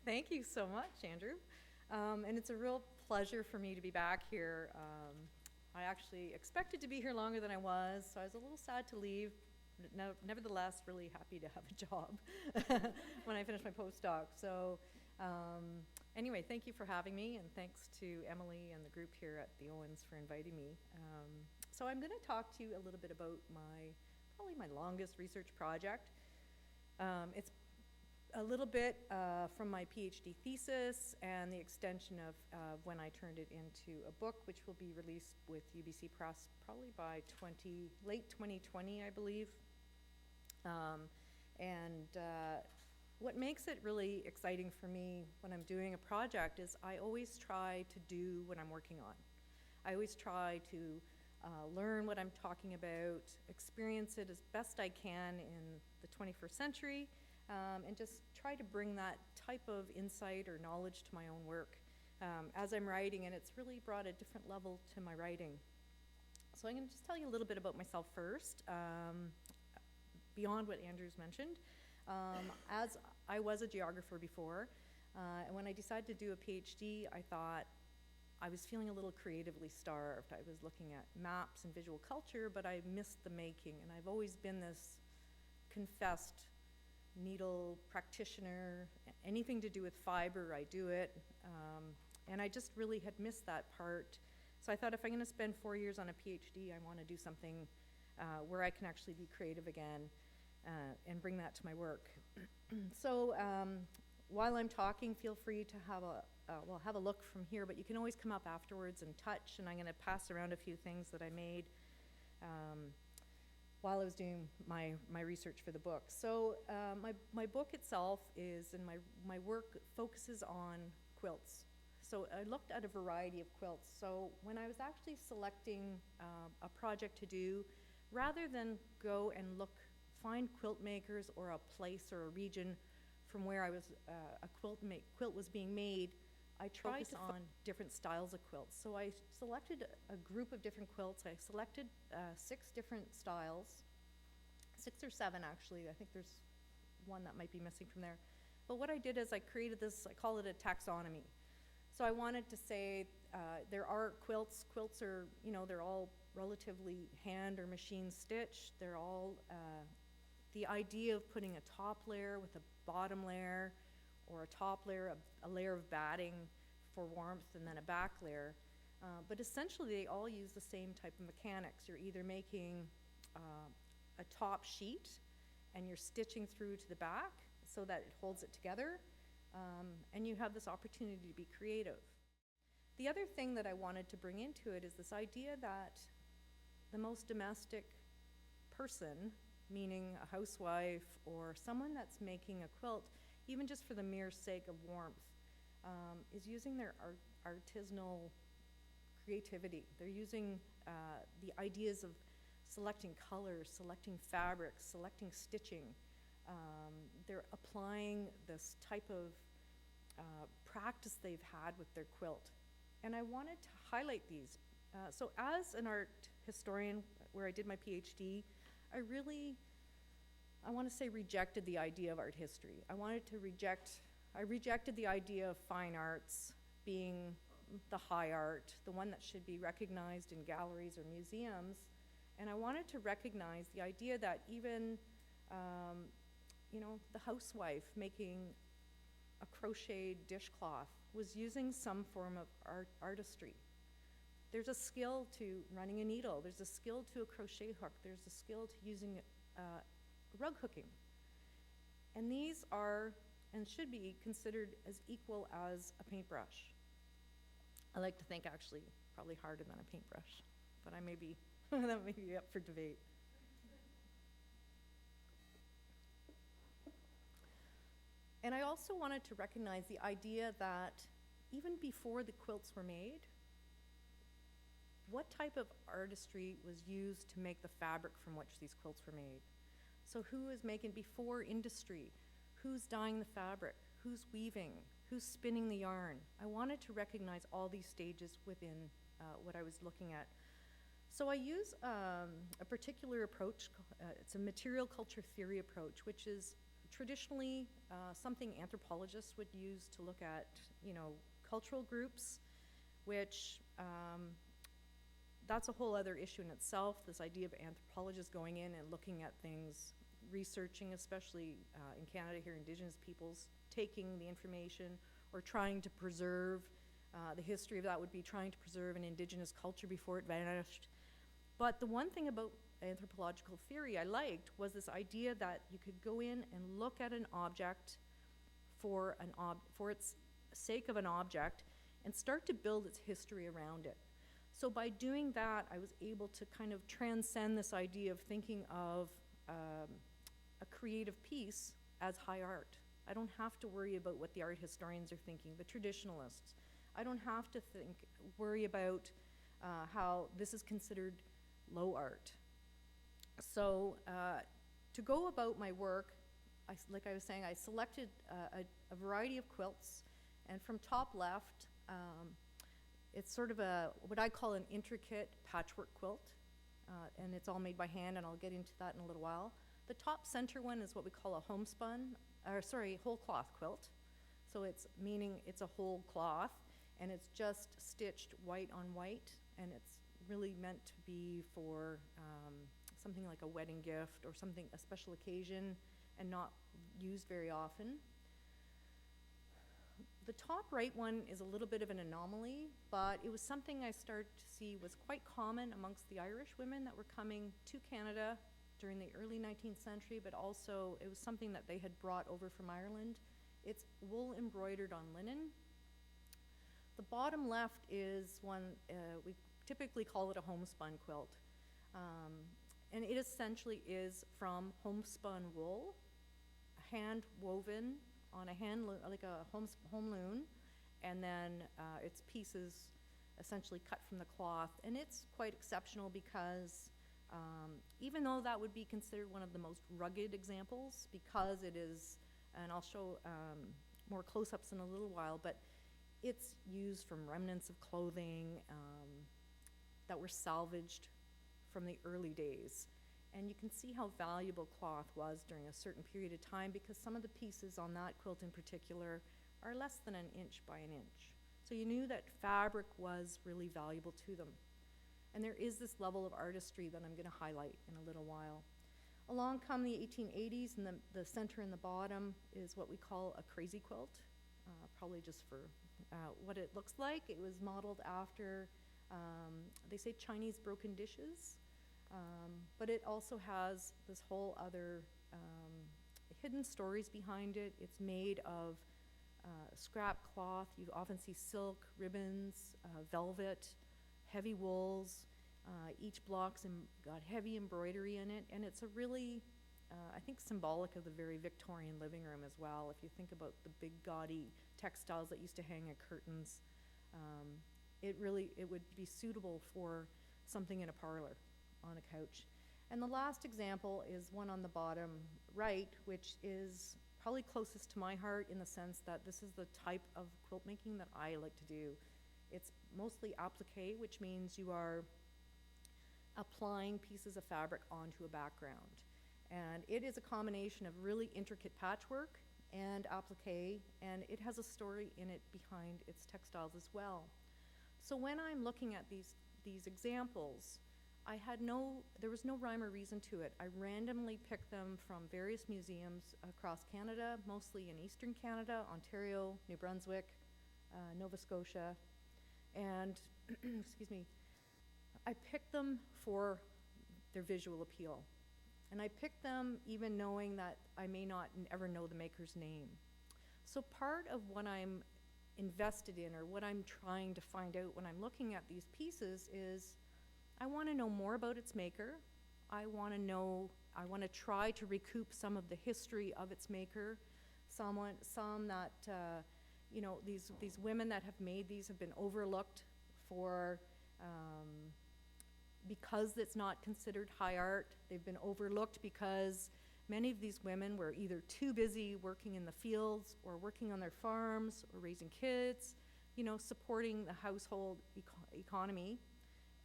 Thank you so much, Andrew. And it's a real pleasure for me to be back here. I actually expected to be here longer than I was, so I was a little sad to leave. Nevertheless, really happy to have a job when I finished my postdoc. So anyway, thank you for having me, and thanks to Emily and the group here at the Owens for inviting me. So I'm going to talk to you a little bit about probably my longest research project. It's a little bit from my PhD thesis and the extension of when I turned it into a book, which will be released with UBC Press probably by late 2020, I believe. What makes it really exciting for me when I'm doing a project is I always try to do what I'm working on. I always try to learn what I'm talking about, experience it as best I can in the 21st century, and just try to bring that type of insight or knowledge to my own work as I'm writing, and it's really brought a different level to my writing. So I'm going to just tell you a little bit about myself first, beyond what Andrew's mentioned. As I was a geographer before, and when I decided to do a PhD, I thought I was feeling a little creatively starved. I was looking at maps and visual culture, but I missed the making, and I've always been this confessed needle practitioner. Anything to do with fiber, I do it, and I just really had missed that part. So I thought if I'm going to spend 4 years on a PhD, I want to do something where I can actually be creative again and bring that to my work. So while I'm talking, feel free to have a look from here, but you can always come up afterwards and touch, and I'm going to pass around a few things that I made while I was doing my research for the book. So my book itself and my work focuses on quilts. So I looked at a variety of quilts. So when I was actually selecting a project to do, rather than go and find quilt makers or a place or a region from where a quilt was being made, I tried to on different styles of quilts. So I selected a group of different quilts. I selected 6 different styles, 6 or 7 actually. I think there's one that might be missing from there. But what I did is I created this, I call it a taxonomy. So I wanted to say there are quilts. Quilts are, they're all relatively hand or machine stitched. They're all, the idea of putting a top layer with a bottom layer, or a top layer, a layer of batting for warmth, and then a back layer. But essentially they all use the same type of mechanics. You're either making a top sheet and you're stitching through to the back so that it holds it together, and you have this opportunity to be creative. The other thing that I wanted to bring into it is this idea that the most domestic person, meaning a housewife or someone that's making a quilt, even just for the mere sake of warmth, is using their artisanal creativity. They're using the ideas of selecting colors, selecting fabrics, selecting stitching. They're applying this type of practice they've had with their quilt. And I wanted to highlight these. So as an art historian, where I did my PhD, I want to say rejected the idea of art history. I rejected the idea of fine arts being the high art, the one that should be recognized in galleries or museums. And I wanted to recognize the idea that even, the housewife making a crocheted dishcloth was using some form of artistry. There's a skill to running a needle. There's a skill to a crochet hook. There's a skill to using rug hooking. And these are and should be considered as equal as a paintbrush. I like to think actually probably harder than a paintbrush, but that may be up for debate. And I also wanted to recognize the idea that even before the quilts were made, what type of artistry was used to make the fabric from which these quilts were made? So who is making before industry? Who's dyeing the fabric? Who's weaving? Who's spinning the yarn? I wanted to recognize all these stages within what I was looking at. So I use a particular approach. It's a material culture theory approach, which is traditionally something anthropologists would use to look at, cultural groups, which that's a whole other issue in itself, this idea of anthropologists going in and looking at things, researching, especially in Canada here, Indigenous peoples, taking the information or trying to preserve, the history of that would be trying to preserve an Indigenous culture before it vanished. But the one thing about anthropological theory I liked was this idea that you could go in and look at an object for its sake of an object and start to build its history around it. So by doing that, I was able to kind of transcend this idea of thinking of a creative piece as high art. I don't have to worry about what the art historians are thinking, the traditionalists. I don't have to worry about how this is considered low art. So to go about my work, like I was saying, I selected a variety of quilts, and from top left, it's sort of what I call an intricate patchwork quilt, and it's all made by hand, and I'll get into that in a little while. The top center one is what we call a whole cloth quilt. So it's a whole cloth, and it's just stitched white on white, and it's really meant to be for something like a wedding gift or a special occasion, and not used very often. The top right one is a little bit of an anomaly, but it was something I started to see was quite common amongst the Irish women that were coming to Canada during the early 19th century, but also it was something that they had brought over from Ireland. It's wool embroidered on linen. The bottom left is one, we typically call it a homespun quilt. And it essentially is from homespun wool, hand woven on like a home loom, and then it's pieces essentially cut from the cloth. And it's quite exceptional because even though that would be considered one of the most rugged examples, because it is, and I'll show more close-ups in a little while, but it's used from remnants of clothing that were salvaged from the early days. And you can see how valuable cloth was during a certain period of time, because some of the pieces on that quilt in particular are less than an inch by an inch. So you knew that fabric was really valuable to them. And there is this level of artistry that I'm going to highlight in a little while. Along come the 1880s, and the center and the bottom is what we call a crazy quilt, probably just for what it looks like. It was modeled after, they say, Chinese broken dishes. But it also has this whole other hidden stories behind it. It's made of scrap cloth. You often see silk, ribbons, velvet, heavy wools. Each block's got heavy embroidery in it, and it's a really, I think, symbolic of the very Victorian living room as well. If you think about the big gaudy textiles that used to hang at curtains, it would be suitable for something in a parlor, on a couch. And the last example is one on the bottom right, which is probably closest to my heart in the sense that this is the type of quilt making that I like to do. It's mostly applique, which means you are applying pieces of fabric onto a background. And it is a combination of really intricate patchwork and applique, and it has a story in it behind its textiles as well. So when I'm looking at these examples, there was no rhyme or reason to it. I randomly picked them from various museums across Canada, mostly in Eastern Canada, Ontario, New Brunswick, Nova Scotia, and excuse me, I picked them for their visual appeal. And I picked them even knowing that I may not ever know the maker's name. So part of what I'm invested in, or what I'm trying to find out when I'm looking at these pieces, is I want to know more about its maker. I want to try to recoup some of the history of its maker. Some that, these women that have made these have been overlooked because it's not considered high art. They've been overlooked because many of these women were either too busy working in the fields or working on their farms or raising kids, supporting the household economy.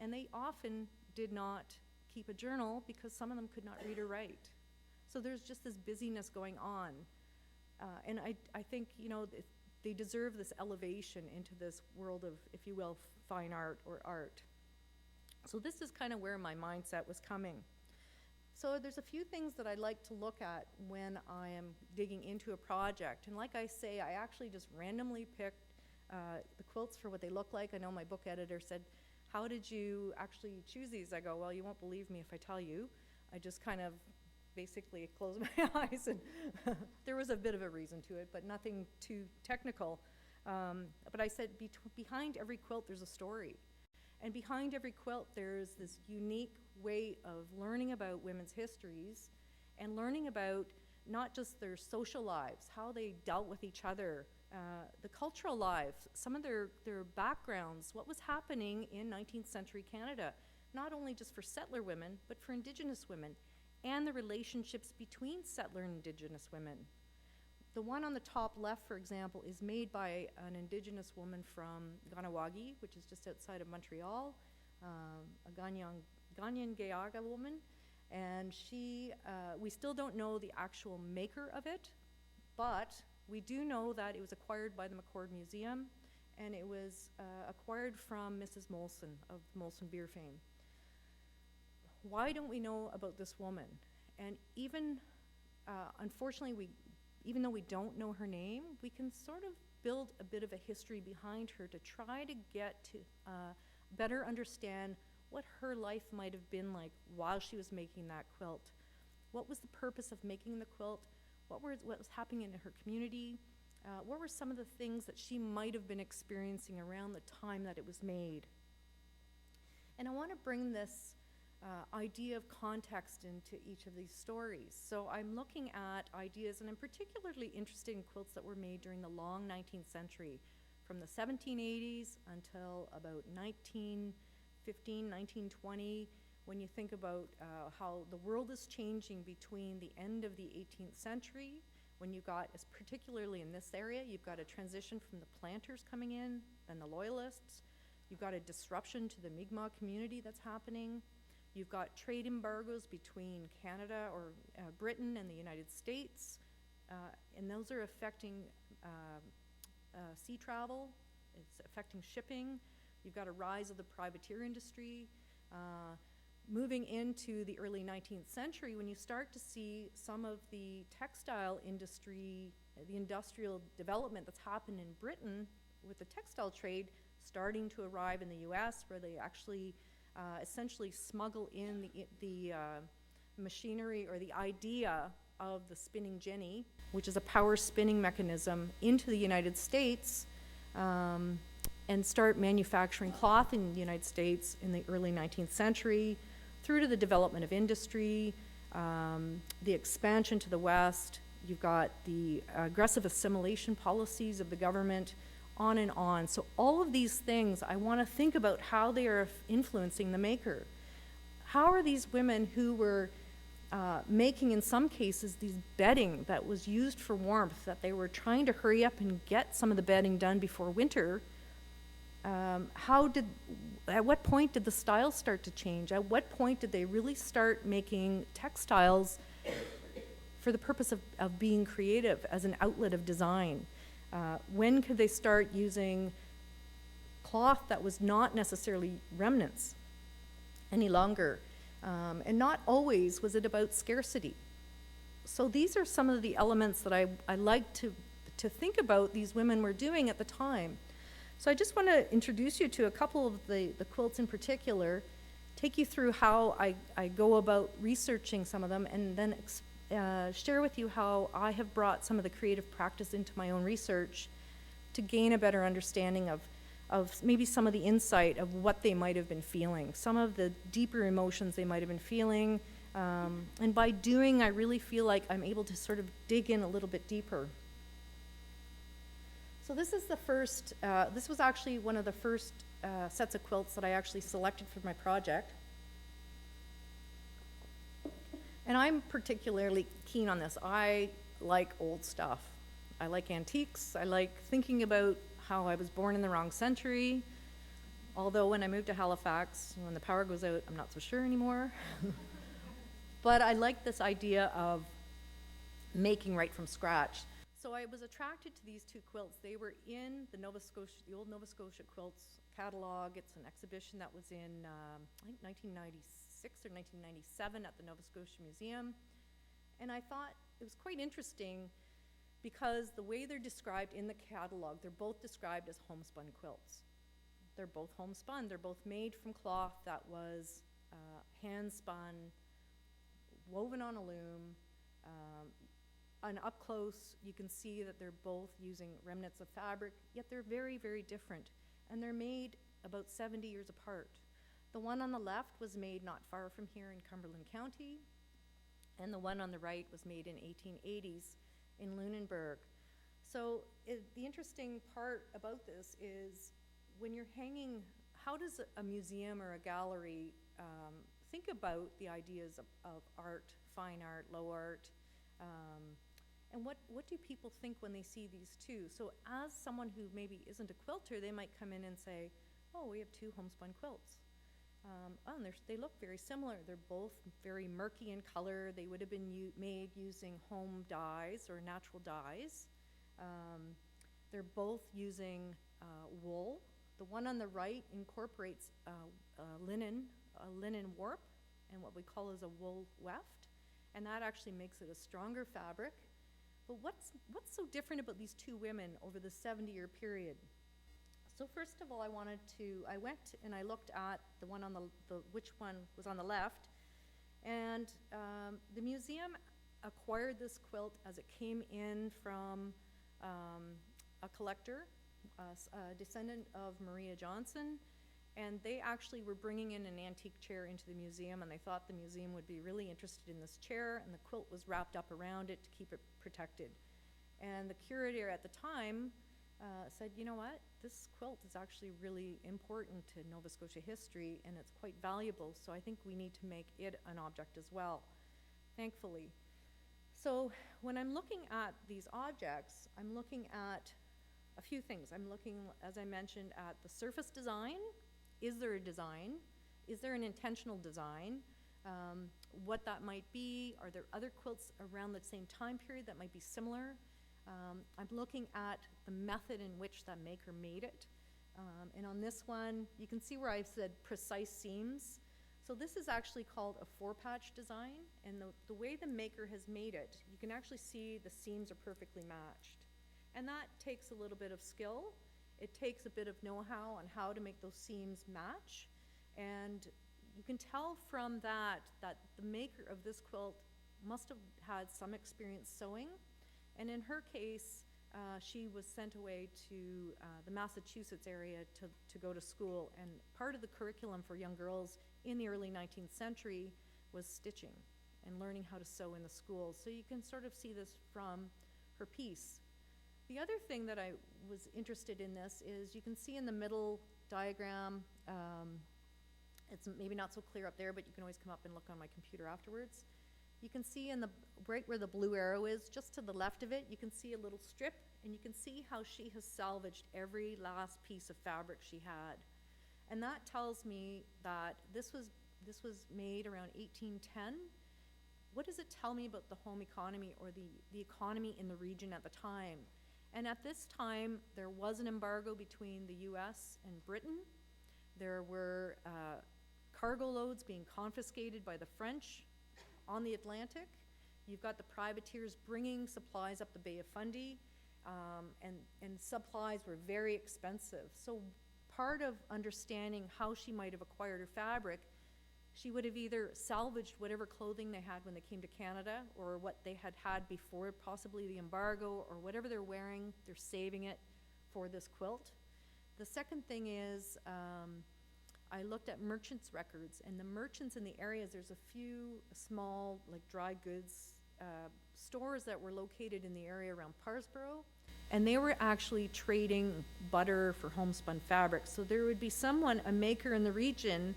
And they often did not keep a journal because some of them could not read or write. So there's just this busyness going on. And I think, they deserve this elevation into this world of, if you will, fine art or art. So this is kind of where my mindset was coming. So there's a few things that I like to look at when I am digging into a project. And like I say, I actually just randomly picked the quilts for what they look like. I know my book editor said, "How did you actually choose these?" I go, "Well, you won't believe me if I tell you. I just kind of basically closed my eyes, and there was a bit of a reason to it, but nothing too technical. But I said, behind every quilt there's a story. And behind every quilt there's this unique way of learning about women's histories and learning about not just their social lives, how they dealt with each other, the cultural lives, some of their backgrounds, what was happening in 19th century Canada, not only just for settler women, but for Indigenous women, and the relationships between settler and Indigenous women. The one on the top left, for example, is made by an Indigenous woman from Ganawagi, which is just outside of Montreal, a Ganyan-Gayaga woman. And she, we still don't know the actual maker of it, but we do know that it was acquired by the McCord Museum, and it was acquired from Mrs. Molson of Molson beer fame. Why don't we know about this woman? And even, unfortunately, even though we don't know her name, we can sort of build a bit of a history behind her to try to get to better understand what her life might have been like while she was making that quilt. What was the purpose of making the quilt? What was happening in her community? What were some of the things that she might have been experiencing around the time that it was made? And I want to bring this idea of context into each of these stories. So I'm looking at ideas, and I'm particularly interested in quilts that were made during the long 19th century, from the 1780s until about 1915, 1920, when you think about how the world is changing between the end of the 18th century, when you got, particularly in this area, you've got a transition from the planters coming in, then the loyalists. You've got a disruption to the Mi'kmaq community that's happening. You've got trade embargoes between Canada or Britain and the United States, and those are affecting sea travel. It's affecting shipping. You've got a rise of the privateer industry. Moving into the early 19th century, when you start to see some of the textile industry, the industrial development that's happened in Britain with the textile trade starting to arrive in the US, where they actually essentially smuggle in the machinery or the idea of the spinning jenny, which is a power spinning mechanism, into the United States, and start manufacturing cloth in the United States in the early 19th century, through to the development of industry, the expansion to the West. You've got the aggressive assimilation policies of the government, on and on. So all of these things, I want to think about how they are influencing the maker. How are these women who were making, in some cases, these bedding that was used for warmth, that they were trying to hurry up and get some of the bedding done before winter, at what point did the styles start to change? At what point did they really start making textiles for the purpose of being creative as an outlet of design? When could they start using cloth that was not necessarily remnants any longer? And not always was it about scarcity. So these are some of the elements that I like to think about these women were doing at the time. So I just want to introduce you to a couple of the quilts in particular, take you through how I go about researching some of them, and then share with you how I have brought some of the creative practice into my own research to gain a better understanding of maybe some of the insight of what they might have been feeling, some of the deeper emotions they might have been feeling. And by doing, I really feel like I'm able to sort of dig in a little bit deeper. So this is the first, this was actually one of the first sets of quilts that I actually selected for my project. And I'm particularly keen on this. I like old stuff. I like antiques. I like thinking about how I was born in the wrong century. Although when I moved to Halifax, when the power goes out, I'm not so sure anymore. But I like this idea of making right from scratch. So I was attracted to these two quilts. They were in the old Nova Scotia Quilts catalog. It's an exhibition that was in, I think 1996 or 1997 at the Nova Scotia Museum. And I thought it was quite interesting because the way they're described in the catalog, they're both described as homespun quilts. They're both homespun. They're both made from cloth that was hand spun, woven on a loom. And up close, you can see that they're both using remnants of fabric, yet they're very, very different. And they're made about 70 years apart. The one on the left was made not far from here in Cumberland County, and the one on the right was made in 1880s in Lunenburg. So the interesting part about this is when you're hanging, how does a museum or a gallery think about the ideas of art, fine art, low art, and what do people think when they see these two? So as someone who maybe isn't a quilter, they might come in and say, oh, we have two homespun quilts. And they look very similar. They're both very murky in color. They would have been made using home dyes or natural dyes. They're both using wool. The one on the right incorporates linen warp and what we call as a wool weft, and that actually makes it a stronger fabric. But what's so different about these two women over the 70-year period? So first of all, I went and I looked at the one on which one was on the left, and the museum acquired this quilt as it came in from a collector, a descendant of Maria Johnson, and they actually were bringing in an antique chair into the museum, and they thought the museum would be really interested in this chair, and the quilt was wrapped up around it to keep it protected. And the curator at the time said, you know what, this quilt is actually really important to Nova Scotia history, and it's quite valuable, so I think we need to make it an object as well, thankfully. So when I'm looking at these objects, I'm looking at a few things. I'm looking, as I mentioned, at the surface design. Is there a design? Is there an intentional design? What that might be? Are there other quilts around the same time period that might be similar? I'm looking at the method in which that maker made it. And on this one, you can see where I've said precise seams. So this is actually called a four-patch design, and the way the maker has made it, you can actually see the seams are perfectly matched. And that takes a little bit of skill. It takes a bit of know-how on how to make those seams match. And you can tell from that the maker of this quilt must have had some experience sewing. And in her case, she was sent away to the Massachusetts area to go to school. And part of the curriculum for young girls in the early 19th century was stitching and learning how to sew in the schools. So you can sort of see this from her piece. The other thing that I was interested in this is you can see in the middle diagram, it's maybe not so clear up there, but you can always come up and look on my computer afterwards. You can see in right where the blue arrow is, just to the left of it, you can see a little strip, and you can see how she has salvaged every last piece of fabric she had. And that tells me that this was made around 1810. What does it tell me about the home economy or the economy in the region at the time? And at this time, there was an embargo between the US and Britain. There were cargo loads being confiscated by the French on the Atlantic. You've got the privateers bringing supplies up the Bay of Fundy, and supplies were very expensive. So part of understanding how she might have acquired her fabric, she would have either salvaged whatever clothing they had when they came to Canada, or what they had before possibly the embargo, or whatever they're wearing, they're saving it for this quilt. The second thing is, I looked at merchants' records, and the merchants in the areas, there's a few small, like dry goods stores that were located in the area around Parsborough, and they were actually trading butter for homespun fabric. So there would be a maker in the region,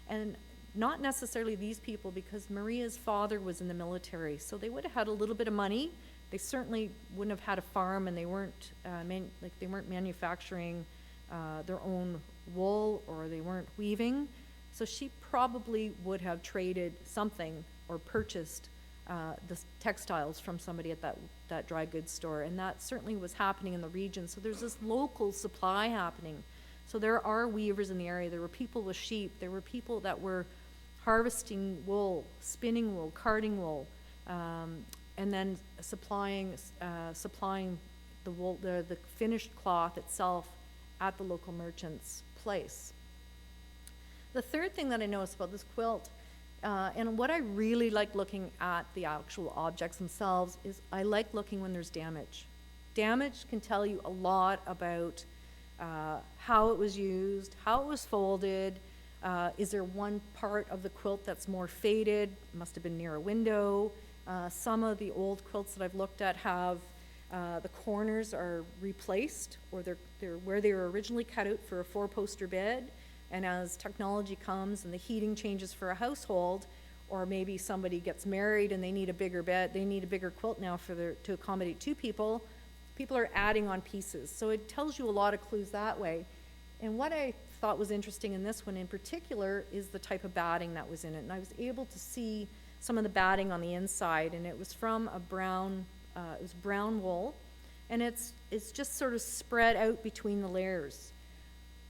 and not necessarily these people, because Maria's father was in the military, so they would have had a little bit of money. They certainly wouldn't have had a farm, and they weren't manufacturing their own wool, or they weren't weaving. So she probably would have traded something or purchased the textiles from somebody at that dry goods store, and that certainly was happening in the region. So there's this local supply happening. So there are weavers in the area. There were people with sheep. There were people that were harvesting wool, spinning wool, carding wool, and then supplying the wool, the finished cloth itself at the local merchant's place. The third thing that I noticed about this quilt, and what I really like looking at the actual objects themselves, is I like looking when there's damage. Damage can tell you a lot about how it was used, how it was folded. Is there one part of the quilt that's more faded? Must have been near a window. Some of the old quilts that I've looked at have the corners are replaced, or they're where they were originally cut out for a 4-poster bed. And as technology comes and the heating changes for a household, or maybe somebody gets married and they need a bigger bed, they need a bigger quilt now to accommodate 2 people, people are adding on pieces. So it tells you a lot of clues that way. And what I thought was interesting in this one in particular is the type of batting that was in it. And I was able to see some of the batting on the inside, and it was from a brown, it was brown wool, and it's just sort of spread out between the layers.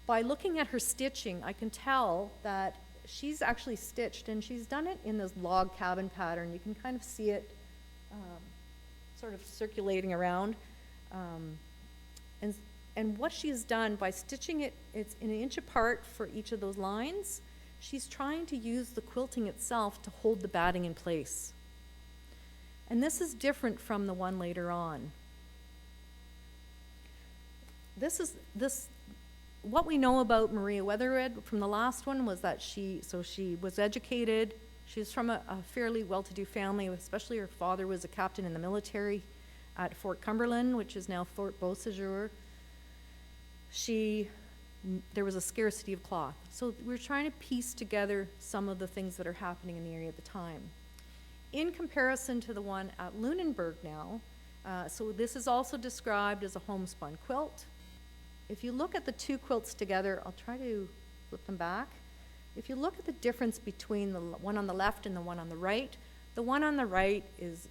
By looking at her stitching, I can tell that she's actually stitched, and she's done it in this log cabin pattern. You can kind of see it sort of circulating around. And what she's done by stitching it, it's an inch apart for each of those lines. She's trying to use the quilting itself to hold the batting in place. And this is different from the one later on. What we know about Maria Weatherhead from the last one was that she was educated. She's from a fairly well-to-do family, especially her father was a captain in the military at Fort Cumberland, which is now Fort Beausejour. There was a scarcity of cloth. So we're trying to piece together some of the things that are happening in the area at the time. In comparison to the one at Lunenburg now, so this is also described as a homespun quilt. If you look at the 2 quilts together, I'll try to flip them back. If you look at the difference between the one on the left and the one on the right, the one on the right is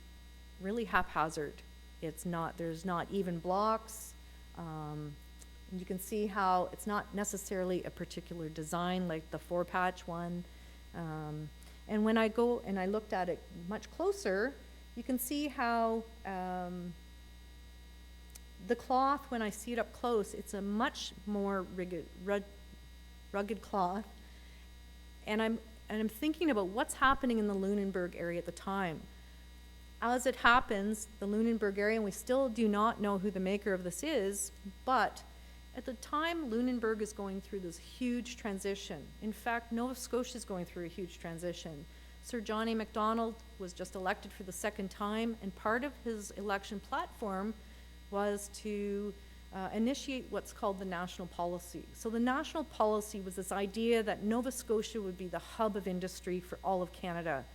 really haphazard. There's not even blocks. You can see how it's not necessarily a particular design like the 4-patch one. And when I go and I looked at it much closer, you can see how the cloth, when I see it up close, it's a much more rugged cloth. And I'm thinking about what's happening in the Lunenburg area at the time. As it happens, the Lunenburg area, and we still do not know who the maker of this is, but at the time, Lunenburg is going through this huge transition. In fact, Nova Scotia is going through a huge transition. Sir John A. Macdonald was just elected for the 2nd time, and part of his election platform was to initiate what's called the national policy. So the national policy was this idea that Nova Scotia would be the hub of industry for all of Canada.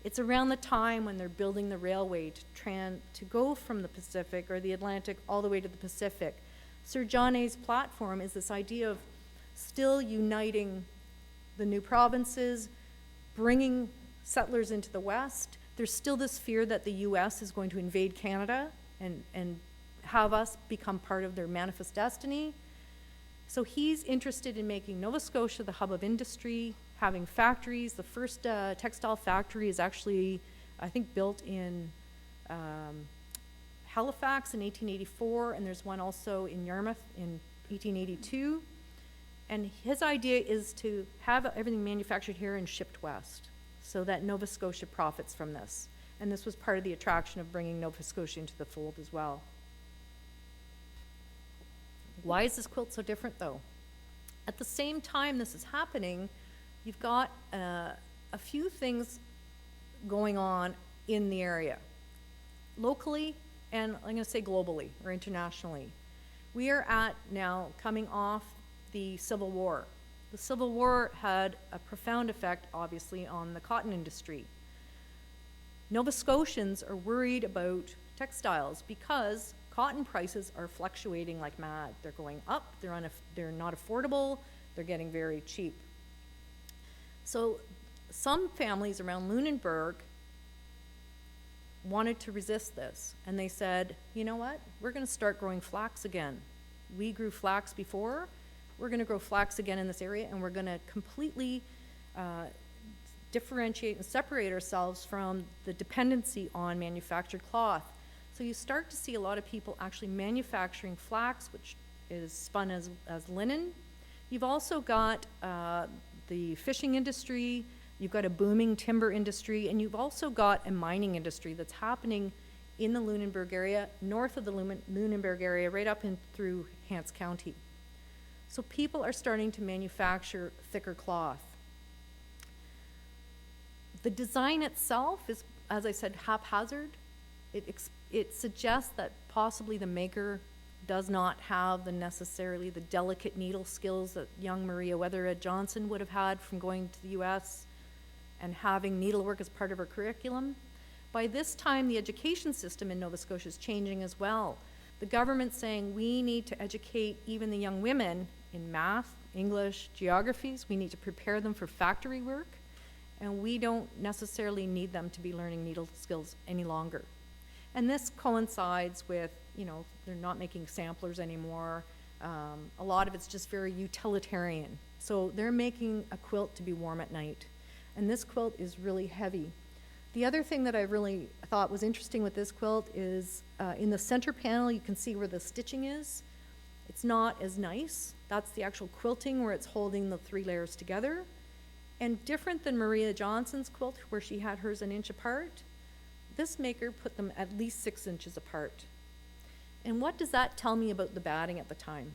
It's around the time when they're building the railway to go from the Pacific or the Atlantic all the way to the Pacific. Sir John A.'s platform is this idea of still uniting the new provinces, bringing settlers into the West. There's still this fear that the U.S. is going to invade Canada and have us become part of their manifest destiny. So he's interested in making Nova Scotia the hub of industry, having factories. The first textile factory is actually, I think, built in Halifax in 1884, and there's one also in Yarmouth in 1882. And his idea is to have everything manufactured here and shipped west so that Nova Scotia profits from this. And this was part of the attraction of bringing Nova Scotia into the fold as well. Why is this quilt so different, though? At the same time this is happening, you've got a few things going on in the area. Locally, and I'm going to say globally or internationally. We are now coming off the Civil War. The Civil War had a profound effect, obviously, on the cotton industry. Nova Scotians are worried about textiles because cotton prices are fluctuating like mad. They're going up, they're not affordable, they're getting very cheap. So some families around Lunenburg wanted to resist this. And they said, you know what, we're going to start growing flax again. We grew flax before, we're going to grow flax again in this area, and we're going to completely differentiate and separate ourselves from the dependency on manufactured cloth. So you start to see a lot of people actually manufacturing flax, which is spun as linen. You've also got the fishing industry, you've got a booming timber industry, and you've also got a mining industry that's happening in the Lunenburg area, north of the Lunenburg area, right up in through Hants County. So people are starting to manufacture thicker cloth. The design itself is, as I said, haphazard. It suggests that possibly the maker does not have necessarily the delicate needle skills that young Maria Weatherhead Johnson would have had from going to the US and having needlework as part of her curriculum. By this time, the education system in Nova Scotia is changing as well. The government's saying we need to educate even the young women in math, English, geographies. We need to prepare them for factory work, and we don't necessarily need them to be learning needle skills any longer. And this coincides with, they're not making samplers anymore. A lot of it's just very utilitarian. So they're making a quilt to be warm at night. And this quilt is really heavy. The other thing that I really thought was interesting with this quilt is in the center panel, you can see where the stitching is. It's not as nice. That's the actual quilting where it's holding the 3 layers together. And different than Maria Johnson's quilt, where she had hers an inch apart, this maker put them at least 6 inches apart. And what does that tell me about the batting at the time?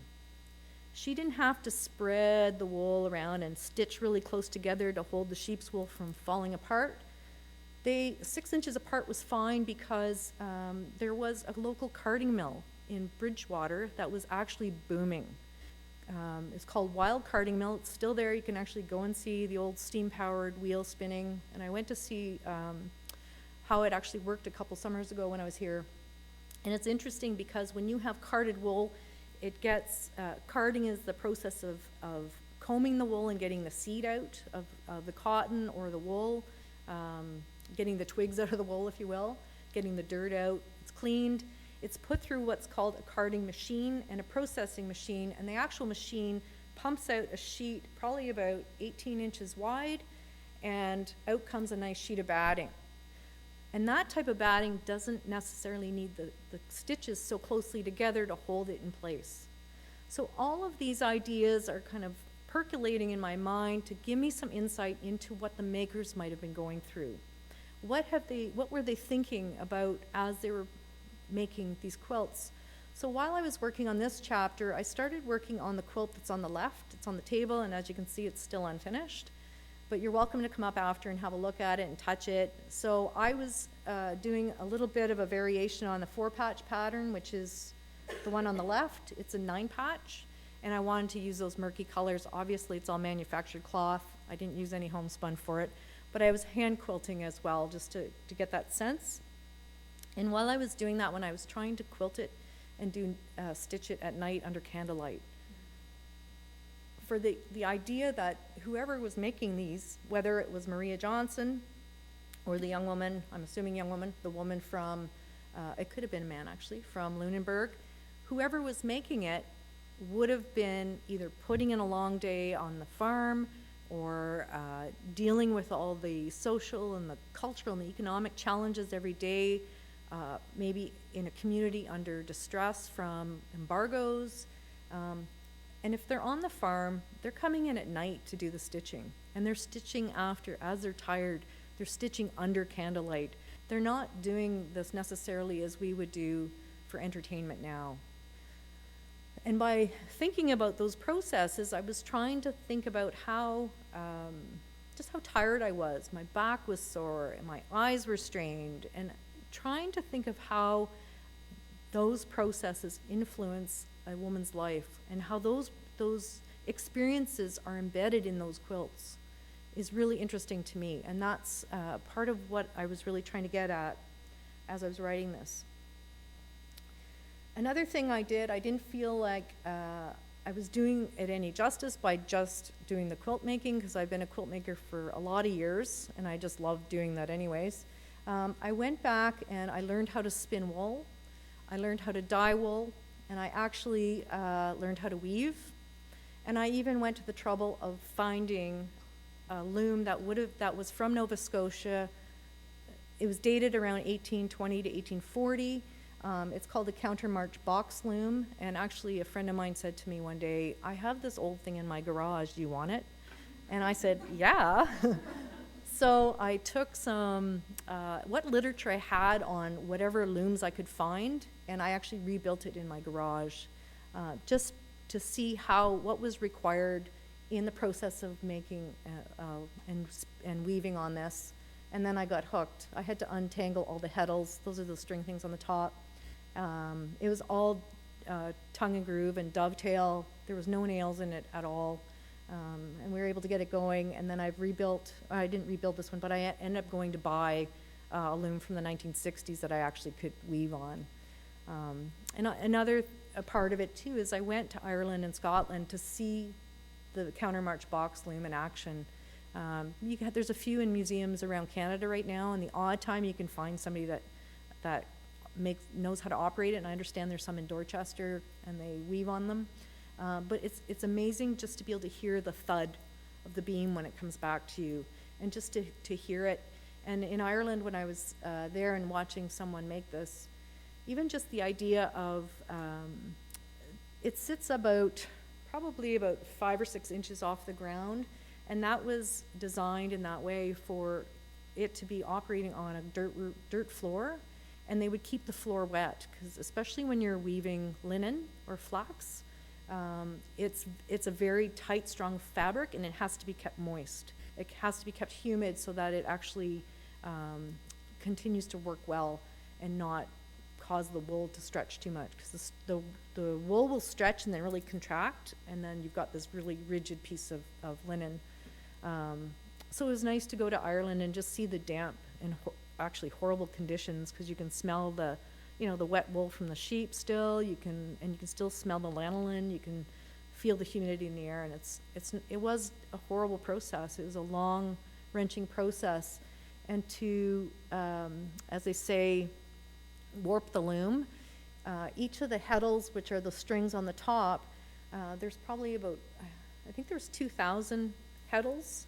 She didn't have to spread the wool around and stitch really close together to hold the sheep's wool from falling apart. 6 inches apart was fine because there was a local carding mill in Bridgewater that was actually booming. It's called Wild Carding Mill. It's still there. You can actually go and see the old steam-powered wheel spinning. And I went to see how it actually worked a couple summers ago when I was here. And it's interesting because when you have carded wool, it gets, carding is the process of combing the wool and getting the seed out of the cotton or the wool, getting the twigs out of the wool, if you will, getting the dirt out. It's cleaned. It's put through what's called a carding machine and a processing machine, and the actual machine pumps out a sheet probably about 18 inches wide, and out comes a nice sheet of batting. And that type of batting doesn't necessarily need the stitches so closely together to hold it in place. So all of these ideas are kind of percolating in my mind to give me some insight into what the makers might have been going through. What were they thinking about as they were making these quilts? So while I was working on this chapter, I started working on the quilt that's on the left. It's on the table, and as you can see, it's still unfinished. But you're welcome to come up after and have a look at it and touch it. So I was doing a little bit of a variation on the 4-patch pattern, which is the one on the left. It's a 9-patch, and I wanted to use those murky colors. Obviously, it's all manufactured cloth. I didn't use any homespun for it, but I was hand quilting as well, just to get that sense. And while I was doing that, when I was trying to quilt it and stitch it at night under candlelight, for the idea that whoever was making these, whether it was Maria Johnson or the young woman, I'm assuming young woman, the woman from, it could have been a man actually, from Lunenburg, whoever was making it would have been either putting in a long day on the farm or dealing with all the social and the cultural and the economic challenges every day, maybe in a community under distress from embargoes. And if they're on the farm, they're coming in at night to do the stitching. And they're stitching after, as they're tired, they're stitching under candlelight. They're not doing this necessarily as we would do for entertainment now. And by thinking about those processes, I was trying to think about just how tired I was. My back was sore, and my eyes were strained, and trying to think of how those processes influence a woman's life and how those experiences are embedded in those quilts is really interesting to me. And that's part of what I was really trying to get at as I was writing this. Another thing I did, I didn't feel like I was doing it any justice by just doing the quilt making, because I've been a quilt maker for a lot of years and I just love doing that anyways. I went back and I learned how to spin wool. I learned how to dye wool, and I actually learned how to weave. And I even went to the trouble of finding a loom that was from Nova Scotia. It was dated around 1820 to 1840. It's called the countermarch box loom, and actually a friend of mine said to me one day, "I have this old thing in my garage, do you want it?" And I said, "Yeah." So I took some, what literature I had on whatever looms I could find, and I actually rebuilt it in my garage, just to see what was required in the process of making and weaving on this. And then I got hooked. I had to untangle all the heddles. Those are the string things on the top. It was all tongue and groove and dovetail. There was no nails in it at all. And we were able to get it going. And then I didn't rebuild this one, but I ended up going to buy a loom from the 1960s that I actually could weave on. And another part of it too is I went to Ireland and Scotland to see the countermarch box loom in action. There's a few in museums around Canada right now, and the odd time you can find somebody that knows how to operate it, and I understand there's some in Dorchester and they weave on them. But it's amazing just to be able to hear the thud of the beam when it comes back to you, and just to hear it. And in Ireland, when I was there and watching someone make this, even just the idea of, it sits probably about 5 or 6 inches off the ground, and that was designed in that way for it to be operating on a dirt floor, and they would keep the floor wet, because especially when you're weaving linen or flax, it's a very tight, strong fabric, and it has to be kept moist. It has to be kept humid so that it actually continues to work well and not cause the wool to stretch too much, because the wool will stretch and then really contract, and then you've got this really rigid piece of linen. So it was nice to go to Ireland and just see the damp and actually horrible conditions, because you can smell the wet wool from the sheep still. You can still smell the lanolin. You can feel the humidity in the air, and it was a horrible process. It was a long, wrenching process, and to, as they say, warp the loom. Each of the heddles, which are the strings on the top, there's probably about, I think there's 2,000 heddles,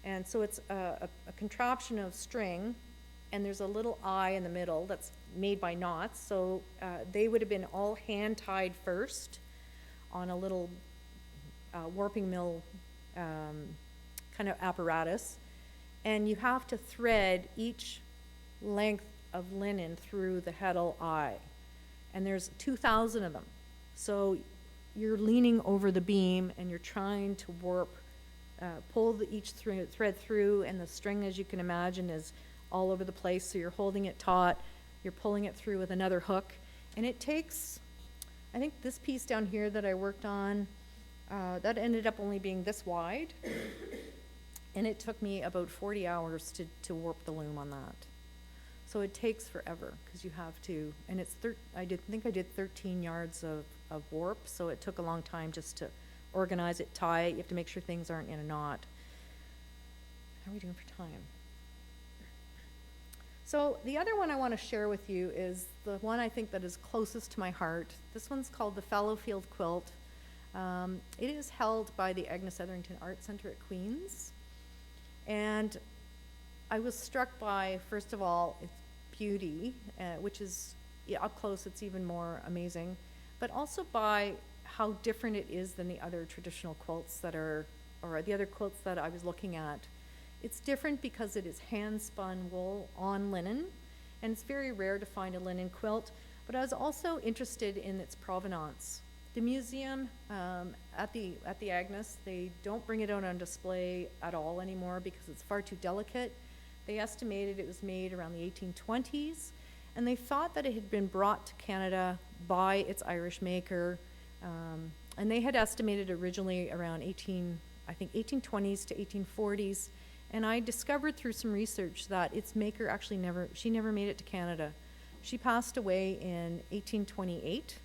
and so it's a contraption of string, and there's a little eye in the middle that's made by knots. So they would have been all hand tied first on a little warping mill kind of apparatus, and you have to thread each length of linen through the heddle eye, and there's 2,000 of them. So you're leaning over the beam and you're trying to warp, pull each thread through, and the string, as you can imagine, is all over the place. So you're holding it taut, you're pulling it through with another hook, and it takes, I think this piece down here that I worked on, that ended up only being this wide, and it took me about 40 hours to warp the loom on that. So it takes forever, because you have to, and it's I did 13 yards of warp, so it took a long time just to organize it, tie it. You have to make sure things aren't in a knot. How are we doing for time? So the other one I want to share with you is the one I think that is closest to my heart. This one's called the Fallowfield Quilt. It is held by the Agnes Etherington Art Center at Queen's, and I was struck by, first of all, its beauty, which is, up close it's even more amazing, but also by how different it is than the other traditional quilts or the other quilts that I was looking at. It's different because it is hand-spun wool on linen, and it's very rare to find a linen quilt, but I was also interested in its provenance. The museum at the Agnes, they don't bring it out on display at all anymore because it's far too delicate. They estimated it was made around the 1820s, and they thought that it had been brought to Canada by its Irish maker, and they had estimated originally around 1820s to 1840s, and I discovered through some research that its maker actually never made it to Canada. She passed away in 1828,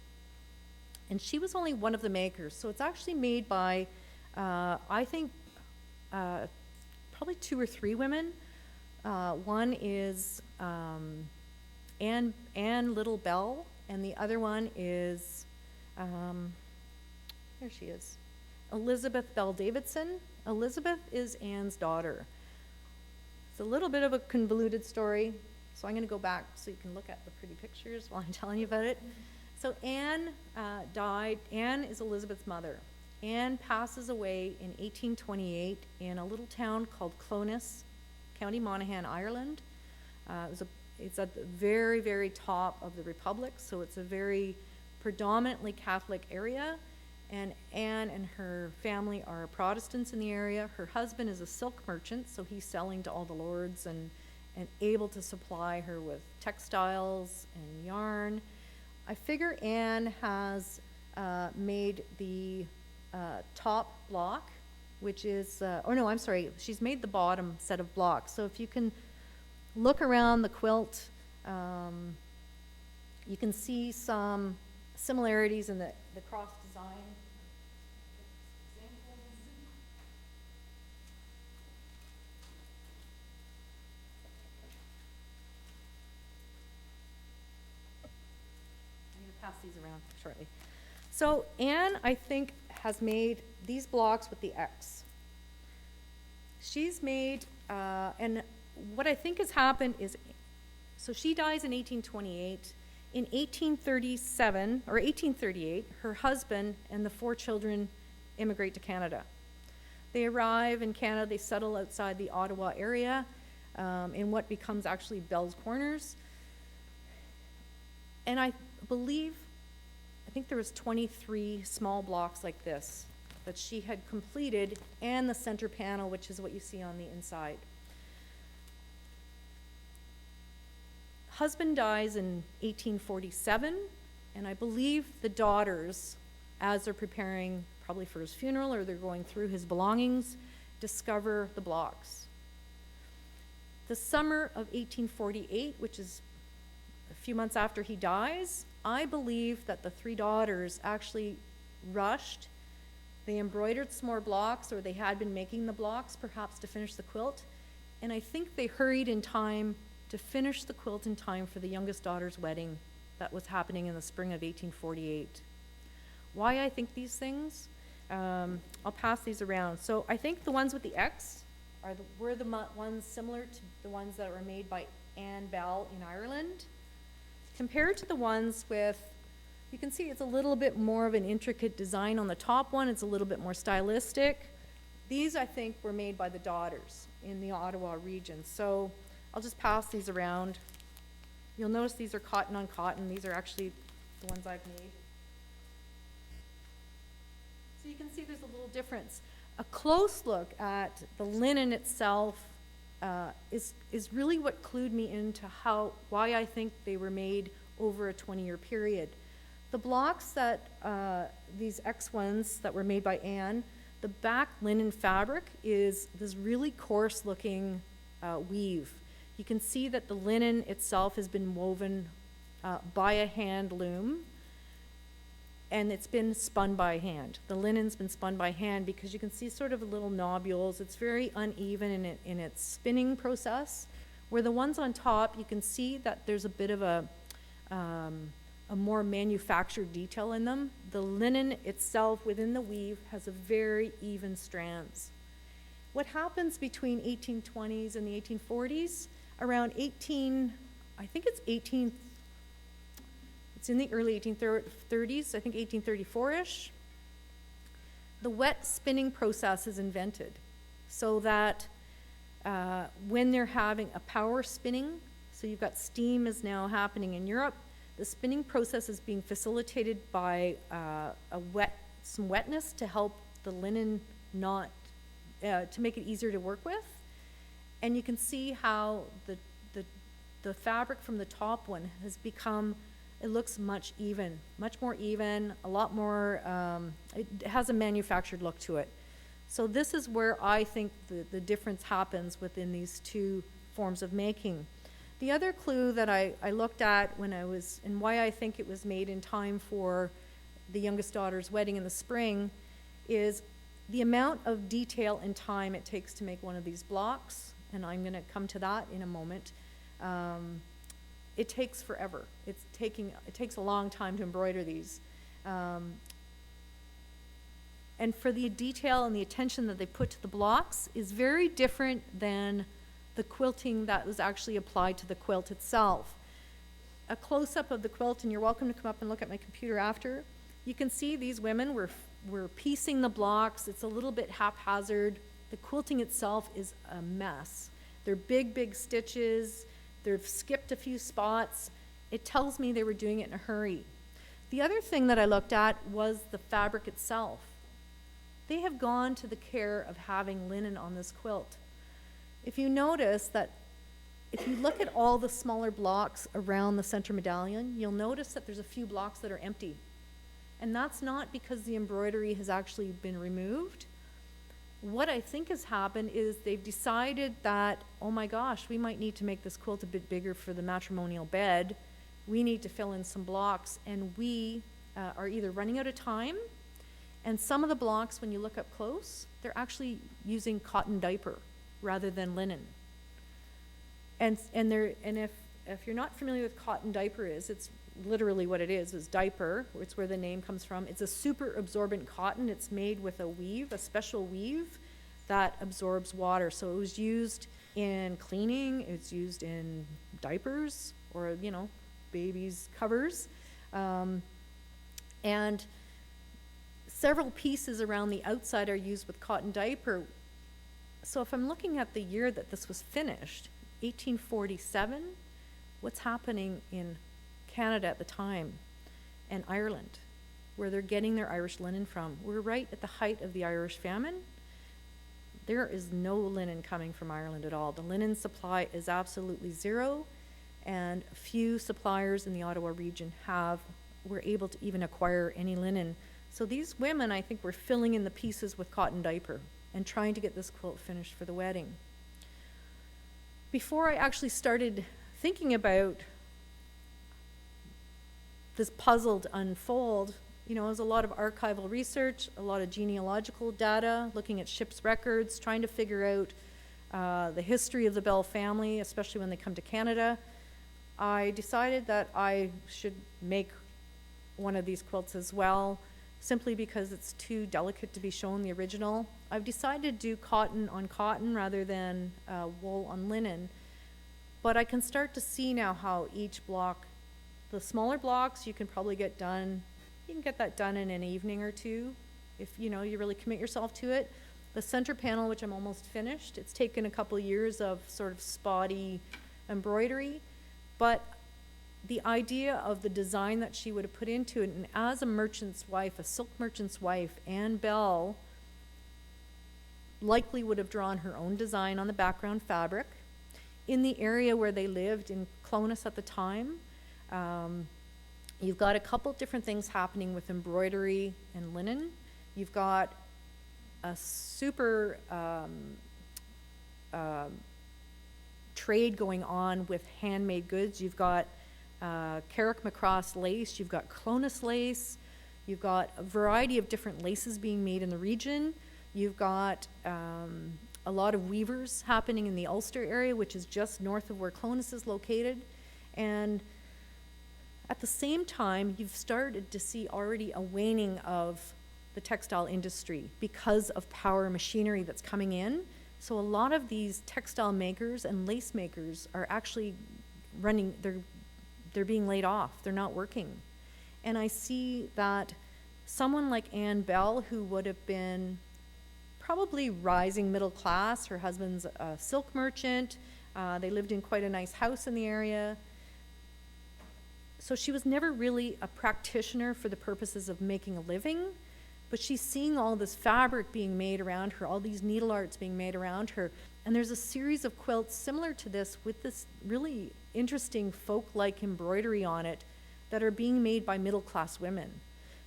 and she was only one of the makers, so it's actually made by, I think, probably 2 or 3 women. One is Anne Little Bell, and the other one is, there she is, Elizabeth Bell Davidson. Elizabeth is Anne's daughter. It's a little bit of a convoluted story, so I'm going to go back so you can look at the pretty pictures while I'm telling you about it. So Anne died. Anne is Elizabeth's mother. Anne passes away in 1828 in a little town called Clones, County Monaghan, Ireland. It's at the very, very top of the Republic, so it's a very predominantly Catholic area. And Anne and her family are Protestants in the area. Her husband is a silk merchant, so he's selling to all the lords and able to supply her with textiles and yarn. I figure Anne has made the top block, which is, she's made the bottom set of blocks. So if you can look around the quilt, you can see some similarities in the cross design. Pass these around shortly. So Anne, I think, has made these blocks with the X. She's made, and what I think has happened is, so she dies in 1828. In 1837, or 1838, her husband and the 4 children immigrate to Canada. They arrive in Canada, they settle outside the Ottawa area, in what becomes actually Bell's Corners. And I think there was 23 small blocks like this that she had completed, and the center panel, which is what you see on the inside. Husband dies in 1847, and I believe the daughters, as they're preparing probably for his funeral or they're going through his belongings, discover the blocks. The summer of 1848, which is a few months after he dies, I believe that the 3 daughters actually rushed. They embroidered some more blocks, or they had been making the blocks perhaps to finish the quilt, and I think they hurried in time to finish the quilt in time for the youngest daughter's wedding that was happening in the spring of 1848. Why I think these things? I'll pass these around. So I think the ones with the X were the ones similar to the ones that were made by Anne Bell in Ireland. Compared to the ones with, you can see it's a little bit more of an intricate design on the top one. It's a little bit more stylistic. These, I think, were made by the daughters in the Ottawa region. So I'll just pass these around. You'll notice these are cotton on cotton. These are actually the ones I've made. So you can see there's a little difference. A close look at the linen itself is really what clued me into why I think they were made over a 20-year period. The blocks that, these X ones that were made by Anne, the back linen fabric is this really coarse looking weave. You can see that the linen itself has been woven by a hand loom, and it's been spun by hand. The linen's been spun by hand because you can see sort of little nobules. It's very uneven in its spinning process. Where the ones on top, you can see that there's a bit of a more manufactured detail in them. The linen itself within the weave has a very even strands. What happens between 1820s and the 1840s, around I think it's in the early 1830s, I think 1834-ish, the wet spinning process is invented so that when they're having a power spinning, so you've got steam is now happening in Europe, the spinning process is being facilitated by some wetness to help the linen not, to make it easier to work with. And you can see how the fabric from the top one has become, it looks much more even, a lot more, it has a manufactured look to it. So this is where I think the difference happens within these 2 forms of making. The other clue that I looked at and why I think it was made in time for the youngest daughter's wedding in the spring is the amount of detail and time it takes to make one of these blocks, and I'm going to come to that in a moment. it takes forever. It takes a long time to embroider these. And for the detail and the attention that they put to the blocks is very different than the quilting that was actually applied to the quilt itself. A close-up of the quilt, and you're welcome to come up and look at my computer after. You can see these women were piecing the blocks. It's a little bit haphazard. The quilting itself is a mess. They're big, big stitches. They've skipped a few spots. It tells me they were doing it in a hurry. The other thing that I looked at was the fabric itself. They have gone to the care of having linen on this quilt. If you notice that, if you look at all the smaller blocks around the center medallion, you'll notice that there's a few blocks that are empty. And that's not because the embroidery has actually been removed. What I think has happened is they've decided that, oh my gosh, we might need to make this quilt a bit bigger for the matrimonial bed. We need to fill in some blocks, and we are either running out of time, and some of the blocks, when you look up close, they're actually using cotton diaper rather than linen. And if you're not familiar with cotton diaper it's literally what it is diaper. It's where the name comes from. It's a super absorbent cotton. It's made with a weave, a special weave that absorbs water. So it was used in cleaning, it's used in diapers or, babies' covers. And several pieces around the outside are used with cotton diaper. So if I'm looking at the year that this was finished, 1847, what's happening in Canada at the time and Ireland, where they're getting their Irish linen from? We're right at the height of the Irish famine. There is no linen coming from Ireland at all. The linen supply is absolutely zero, and a few suppliers in the Ottawa region were able to even acquire any linen. So these women, I think, were filling in the pieces with cotton diaper and trying to get this quilt finished for the wedding. Before I actually started thinking about this puzzle to unfold, it was a lot of archival research, a lot of genealogical data, looking at ships' records, trying to figure out the history of the Bell family, especially when they come to Canada. I decided that I should make one of these quilts as well, simply because it's too delicate to be shown the original. I've decided to do cotton on cotton rather than wool on linen, but I can start to see now how each block, the smaller blocks, you can probably get done. You can get that done in an evening or two if you really commit yourself to it. The center panel, which I'm almost finished, it's taken a couple of years of sort of spotty embroidery, but the idea of the design that she would have put into it, and as a merchant's wife, a silk merchant's wife, Anne Bell likely would have drawn her own design on the background fabric. In the area where they lived in Clones at the time, you've got a couple different things happening with embroidery and linen. You've got a super trade going on with handmade goods. You've got Carrick-Macross lace, you've got Clones lace, you've got a variety of different laces being made in the region. You've got a lot of weavers happening in the Ulster area, which is just north of where Clones is located. And at the same time, you've started to see already a waning of the textile industry because of power machinery that's coming in. So a lot of these textile makers and lace makers are actually running, they're being laid off, they're not working. And I see that someone like Anne Bell, who would have been probably rising middle class, her husband's a silk merchant, they lived in quite a nice house in the area. So she was never really a practitioner for the purposes of making a living, but she's seeing all this fabric being made around her, all these needle arts being made around her. And there's a series of quilts similar to this with this really interesting folk-like embroidery on it that are being made by middle-class women.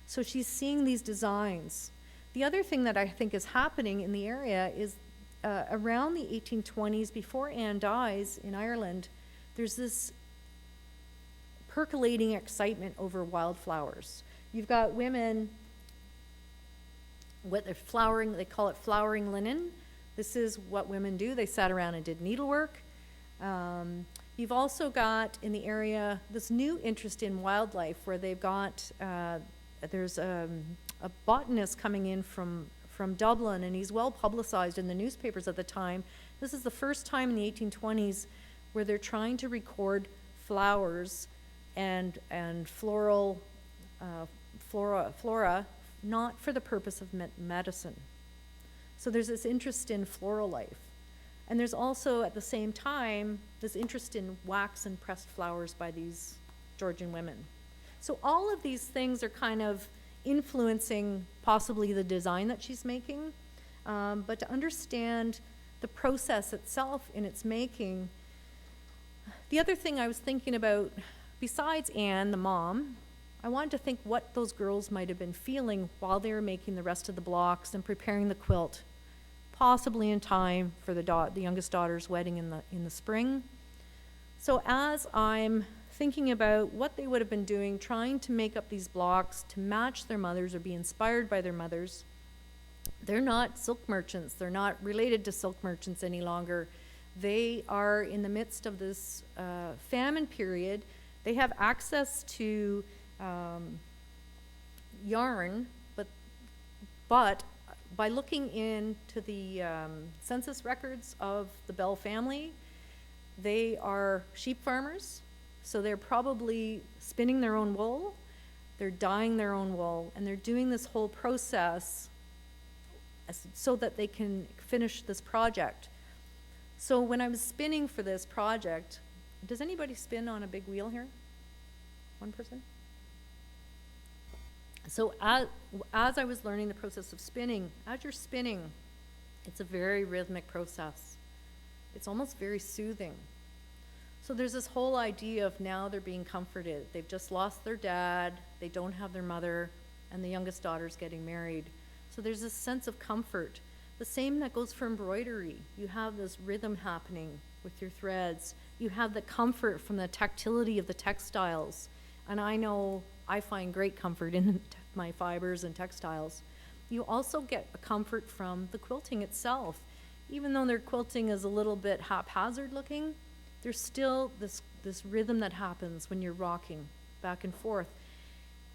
So she's seeing these designs. The other thing that I think is happening in the area is around the 1820s, before Anne dies in Ireland, there's this percolating excitement over wildflowers. You've got women, what they're flowering, they call it flowering linen. This is what women do. They sat around and did needlework. You've also got in the area this new interest in wildlife where they've got, there's a botanist coming in from Dublin, and he's well publicized in the newspapers at the time. This is the first time in the 1820s where they're trying to record flowers and flora, not for the purpose of medicine. So there's this interest in floral life. And there's also, at the same time, this interest in wax and pressed flowers by these Georgian women. So all of these things are kind of influencing possibly the design that she's making. But to understand the process itself in its making, the other thing I was thinking about, besides Anne, the mom, I wanted to think what those girls might have been feeling while they were making the rest of the blocks and preparing the quilt, possibly in time for the youngest daughter's wedding in the spring. So as I'm thinking about what they would have been doing, trying to make up these blocks to match their mothers or be inspired by their mothers, they're not silk merchants. They're not related to silk merchants any longer. They are in the midst of this famine period. They have access to yarn, but by looking into the census records of the Bell family, they are sheep farmers, so they're probably spinning their own wool, they're dyeing their own wool, and they're doing this whole process so that they can finish this project. So when I was spinning for this project, does anybody spin on a big wheel here? One person? So as I was learning the process of spinning, as you're spinning, it's a very rhythmic process. It's almost very soothing. So there's this whole idea of now they're being comforted. They've just lost their dad, they don't have their mother, and the youngest daughter's getting married. So there's this sense of comfort. The same that goes for embroidery. You have this rhythm happening with your threads. You have the comfort from the tactility of the textiles. And I know I find great comfort in my fibres and textiles. You also get a comfort from the quilting itself. Even though their quilting is a little bit haphazard looking, there's still this rhythm that happens when you're rocking back and forth.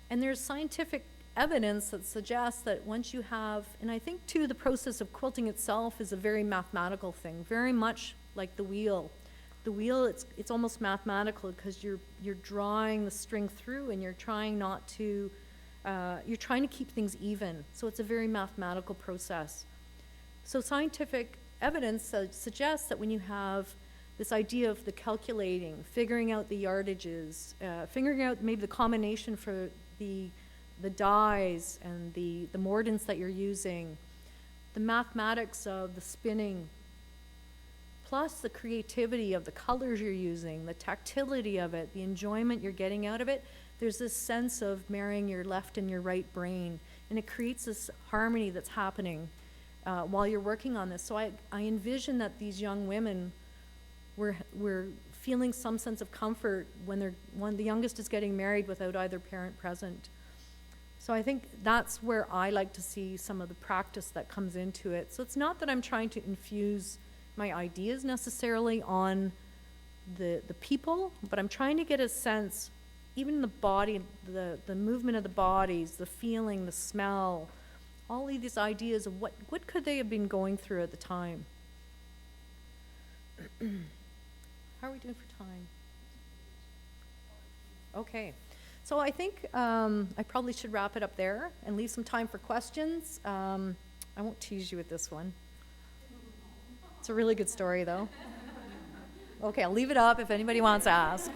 And there's scientific evidence that suggests that once you have, and I think too the process of quilting itself is a very mathematical thing, very much like the wheel. The wheel, it's almost mathematical because you're drawing the string through and you're trying not to, you're trying to keep things even. So it's a very mathematical process. So scientific evidence suggests that when you have this idea of the calculating, figuring out the yardages, figuring out maybe the combination for the dyes and the mordants that you're using, the mathematics of the spinning, plus the creativity of the colors you're using, the tactility of it, the enjoyment you're getting out of it, there's this sense of marrying your left and your right brain, and it creates this harmony that's happening while you're working on this. So I envision that these young women were feeling some sense of comfort when the youngest is getting married without either parent present. So I think that's where I like to see some of the practice that comes into it. So it's not that I'm trying to infuse my ideas necessarily on the people, but I'm trying to get a sense, even the body, the movement of the bodies, the feeling, the smell, all of these ideas of what could they have been going through at the time. How are we doing for time? Okay. So I think I probably should wrap it up there and leave some time for questions. I won't tease you with this one. It's a really good story, though. Okay, I'll leave it up if anybody wants to ask.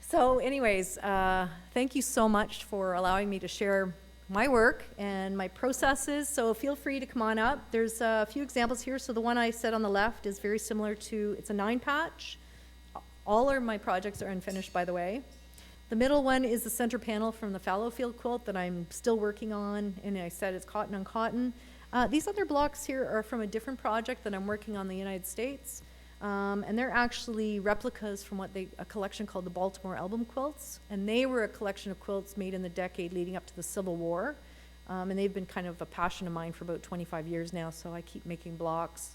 So anyways, thank you so much for allowing me to share my work and my processes. So feel free to come on up. There's a few examples here. So the one I said on the left is very similar to, it's a 9-patch. All of my projects are unfinished, by the way. The middle one is the center panel from the Fallowfield quilt that I'm still working on, and I said it's cotton on cotton. These other blocks here are from a different project that I'm working on in the United States, and they're actually replicas from a collection called the Baltimore Album Quilts, and they were a collection of quilts made in the decade leading up to the Civil War, and they've been kind of a passion of mine for about 25 years now, so I keep making blocks.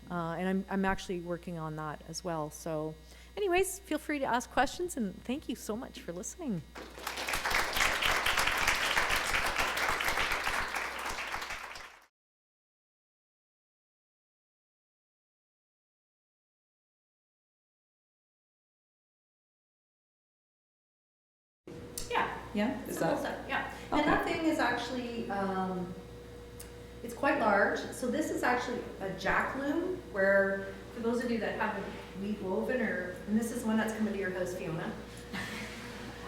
And I'm actually working on that as well. So anyways, feel free to ask questions, and thank you so much for listening. Yeah, is that? Yeah, Okay. and that thing is actually, it's quite large. So this is actually a jack loom, where, for those of you that haven't weave woven, and this is one that's coming to your house, Fiona.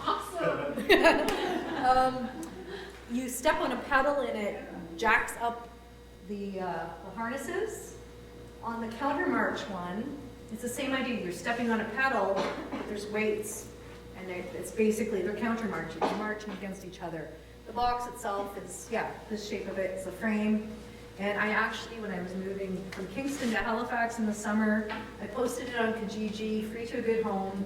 Awesome. You step on a pedal and it jacks up the harnesses. On the counter march one, it's the same idea. You're stepping on a pedal, but there's weights. And it's basically, they're counter marching, they're marching against each other. The box itself is, this shape of it is a frame. And I actually, when I was moving from Kingston to Halifax in the summer, I posted it on Kijiji, free to a good home.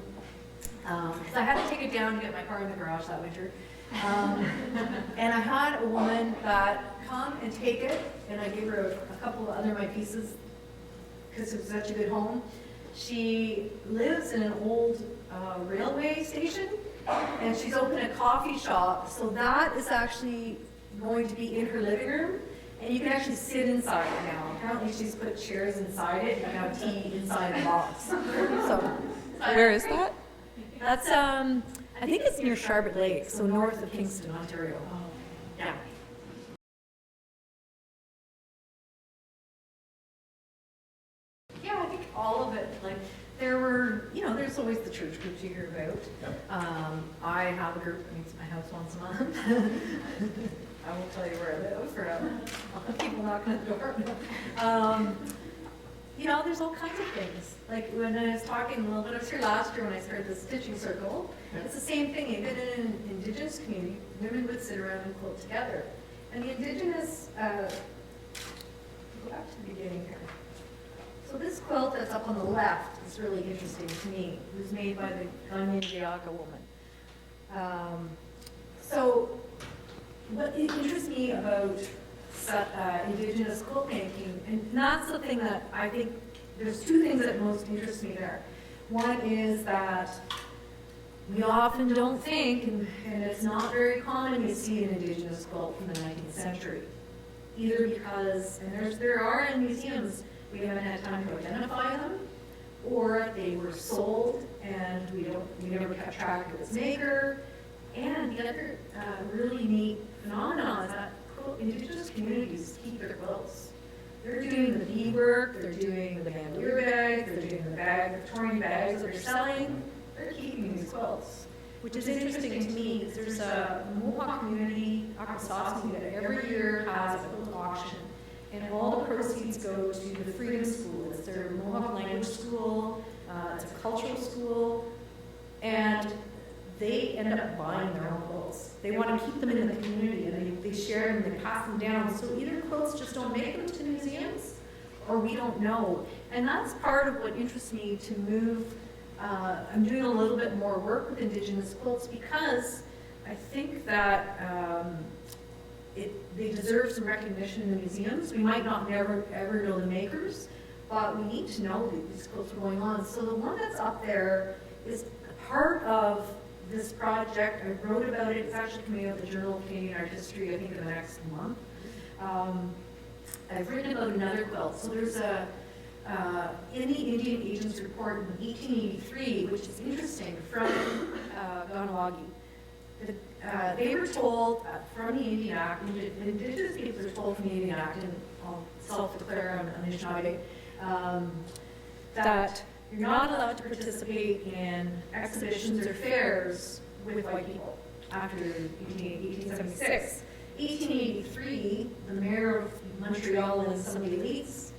Because I had to take it down to get my car in the garage that winter. And I had a woman that come and take it, and I gave her a couple of other of my pieces because it was such a good home. She lives in an old railway station, and she's opened a coffee shop. So that is actually going to be in her living room, and you can actually sit inside it now. Apparently she's put chairs inside it and have tea inside the box. So Where is that? that's I think it's near Sharbot Lake, so north of Kingston, Ontario. Yeah. Yeah, I think all of it, like, there were, there's always the church groups you hear about. I have a group that meets at my house once a month. I won't tell you where I live for people knocking at the door. There's all kinds of things. Like when I was talking a little bit, I was here last year when I started the stitching circle. It's the same thing. Even in an Indigenous community, women would sit around and quilt together. And the Indigenous, go back to the beginning here. So this quilt that's up on the left is really interesting to me. It was made by the Gunyan Jayaka woman. So what interests me about Indigenous quilt making, and that's the thing that I think, there's two things that most interest me there. One is that we often don't think, and it's not very common to see an Indigenous quilt from the 19th century. Either because, and there are in museums, we haven't had time to identify them, or they were sold and we never kept track of its maker. And the other really neat phenomenon is that Indigenous communities keep their quilts. They're doing the beadwork, they're doing the bandolier bags, they're doing the Victorian bags that they're selling. They're keeping these quilts, which is interesting to me. There's a Mohawk community, Akwesasne, that every year has a quilt auction, and all the proceeds go to the Freedom School. It's their Mohawk language school. It's a cultural school, and they end up buying their own quilts. They want to keep them in the community, and they share them, they pass them down. So either quilts just don't make them to museums, or we don't know. And that's part of what interests me to move. I'm doing a little bit more work with Indigenous quilts because I think that they deserve some recognition in the museums. We might not ever know the makers, but we need to know that these quilts are going on. So the one that's up there is part of this project. I wrote about it. It's actually coming out in the Journal of Canadian Art History, I think, in the next month. I've written about another quilt. So there's in the Indian Agents Report in 1883, which is interesting, from Ganawagi. They were told from the Indian Act, Indigenous people were told from the Indian Act, and I'll self-declare on Anishinaabe, that you're not allowed to participate in exhibitions or fairs with white people after 1876. 1883, the mayor of Montreal and some of the elites,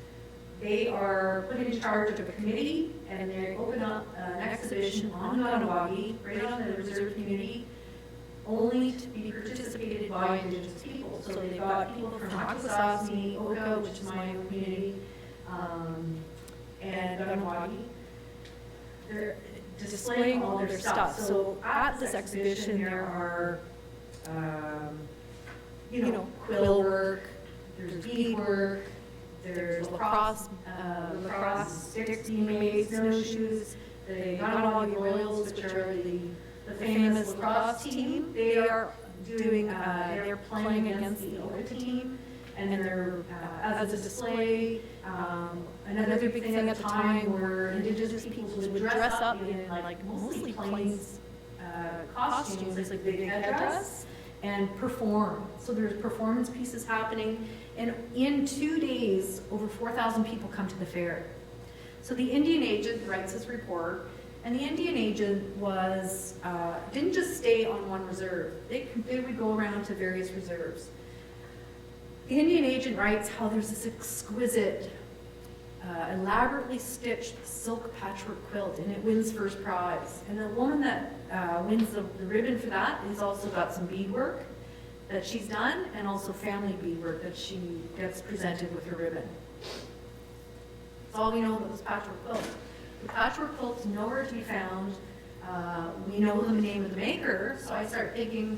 they are put in charge of a committee, and they open up an exhibition on Ganawagi, right on the reserve community, only to be participated by Indigenous people. So they've got people from Akwesasne, Oka, which is my own community, and Ganawagi. They're displaying all their stuff. So at this exhibition, there are, quill work, there's beadwork, there's lacrosse sticks being made, snowshoes, the Ganawagi Royals, which are the famous lacrosse team. They are doing, they're playing against the Oka team, and they're, as a display, another big thing at the time were Indigenous peoples would dress up in like mostly plain costumes, like big headdress, and perform. So there's performance pieces happening, and in 2 days, over 4,000 people come to the fair. So the Indian agent writes his report, and the Indian agent was, didn't just stay on one reserve. They would go around to various reserves. The Indian agent writes how there's this exquisite, elaborately stitched silk patchwork quilt, and it wins first prize. And the woman that wins the ribbon for that has also got some beadwork that she's done, and also family beadwork that she gets presented with her ribbon. That's all we know about this patchwork quilt. The patchwork quilt's nowhere to be found. We know the name of the maker, so I start thinking,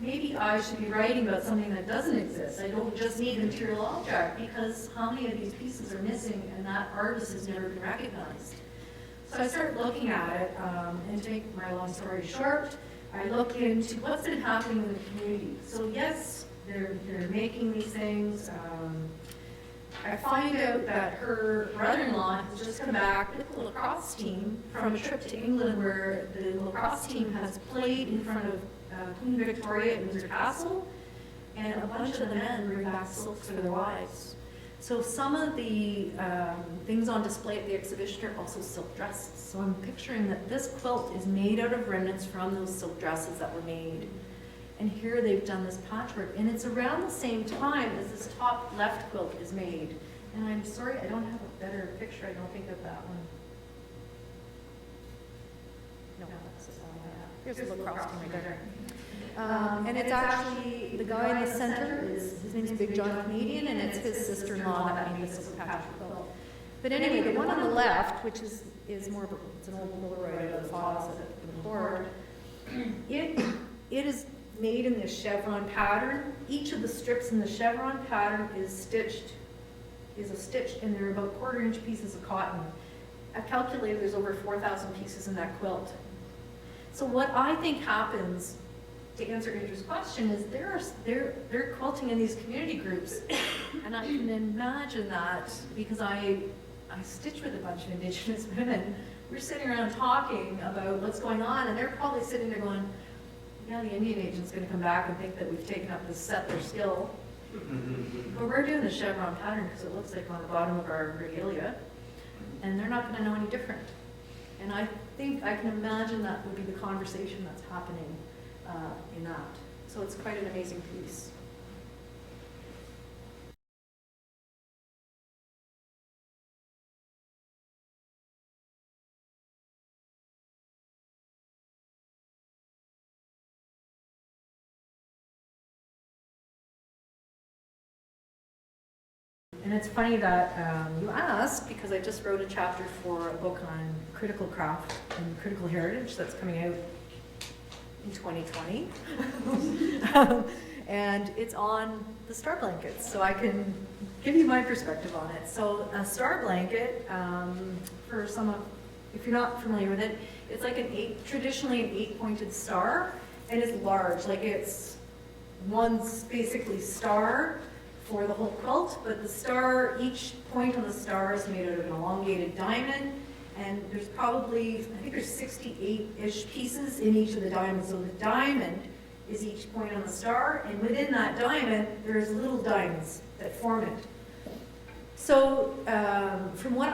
maybe I should be writing about something that doesn't exist. I don't just need a material object, because how many of these pieces are missing and that artist has never been recognized? So I start looking at it, and to make my long story short, I look into what's been happening in the community. So yes, they're making these things. I find out that her brother-in-law has just come back with the lacrosse team from a trip to England, where the lacrosse team has played in front of Queen Victoria at Windsor Castle, and a bunch of the men bring back silks for their wives. So some of the things on display at the exhibition are also silk dresses. So I'm picturing that this quilt is made out of remnants from those silk dresses that were made. And here they've done this patchwork, and it's around the same time as this top left quilt is made. And I'm sorry, I don't have a better picture, I don't think, of that one. No, that's, here's the lacrosse team right there. And it's actually, the guy in the center is, his name's Big John Canadian, and it's his sister-in-law that made this patchwork quilt. But anyway, the one on the left, which is more of a, it's an old Polaroid out of the files that have been poured, it is made in this chevron pattern. Each of the strips in the chevron pattern is stitched, and they're about 1/4 inch pieces of cotton. I've calculated there's over 4,000 pieces in that quilt. So what I think happens, to answer Andrew's question, is they're quilting in these community groups, and I can imagine that because I stitch with a bunch of Indigenous women. We're sitting around talking about what's going on, and they're probably sitting there going, yeah, the Indian agent's going to come back and think that we've taken up this settler skill. But we're doing the chevron pattern because it looks like on the bottom of our regalia, and they're not going to know any different. And I think I can imagine that would be the conversation that's happening in that. So it's quite an amazing piece. And it's funny that you asked, because I just wrote a chapter for a book on critical craft and critical heritage that's coming out in 2020. And it's on the star blankets, so I can give you my perspective on it. So a star blanket, for some of, if you're not familiar with it, it's like traditionally an 8-pointed star, and it's large, like it's one basically star for the whole quilt, but the star, each point on the star is made out of an elongated diamond, and there's probably, I think there's 68-ish pieces in each of the diamonds. So the diamond is each point on the star, and within that diamond, there's little diamonds that form it. So from what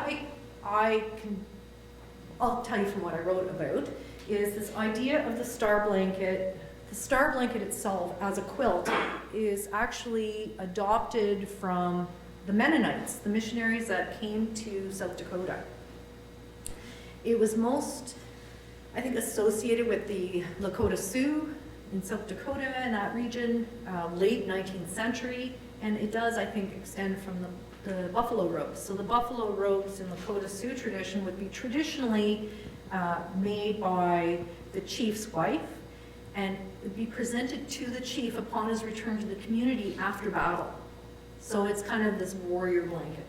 I'll tell you from what I wrote about, is this idea of the star blanket. The star blanket itself as a quilt is actually adopted from the Mennonites, the missionaries that came to South Dakota. It was most, I think, associated with the Lakota Sioux in South Dakota and that region, late 19th century, and it does, I think, extend from the buffalo robes. So the buffalo robes in Lakota Sioux tradition would be traditionally made by the chief's wife, and would be presented to the chief upon his return to the community after battle. So it's kind of this warrior blanket.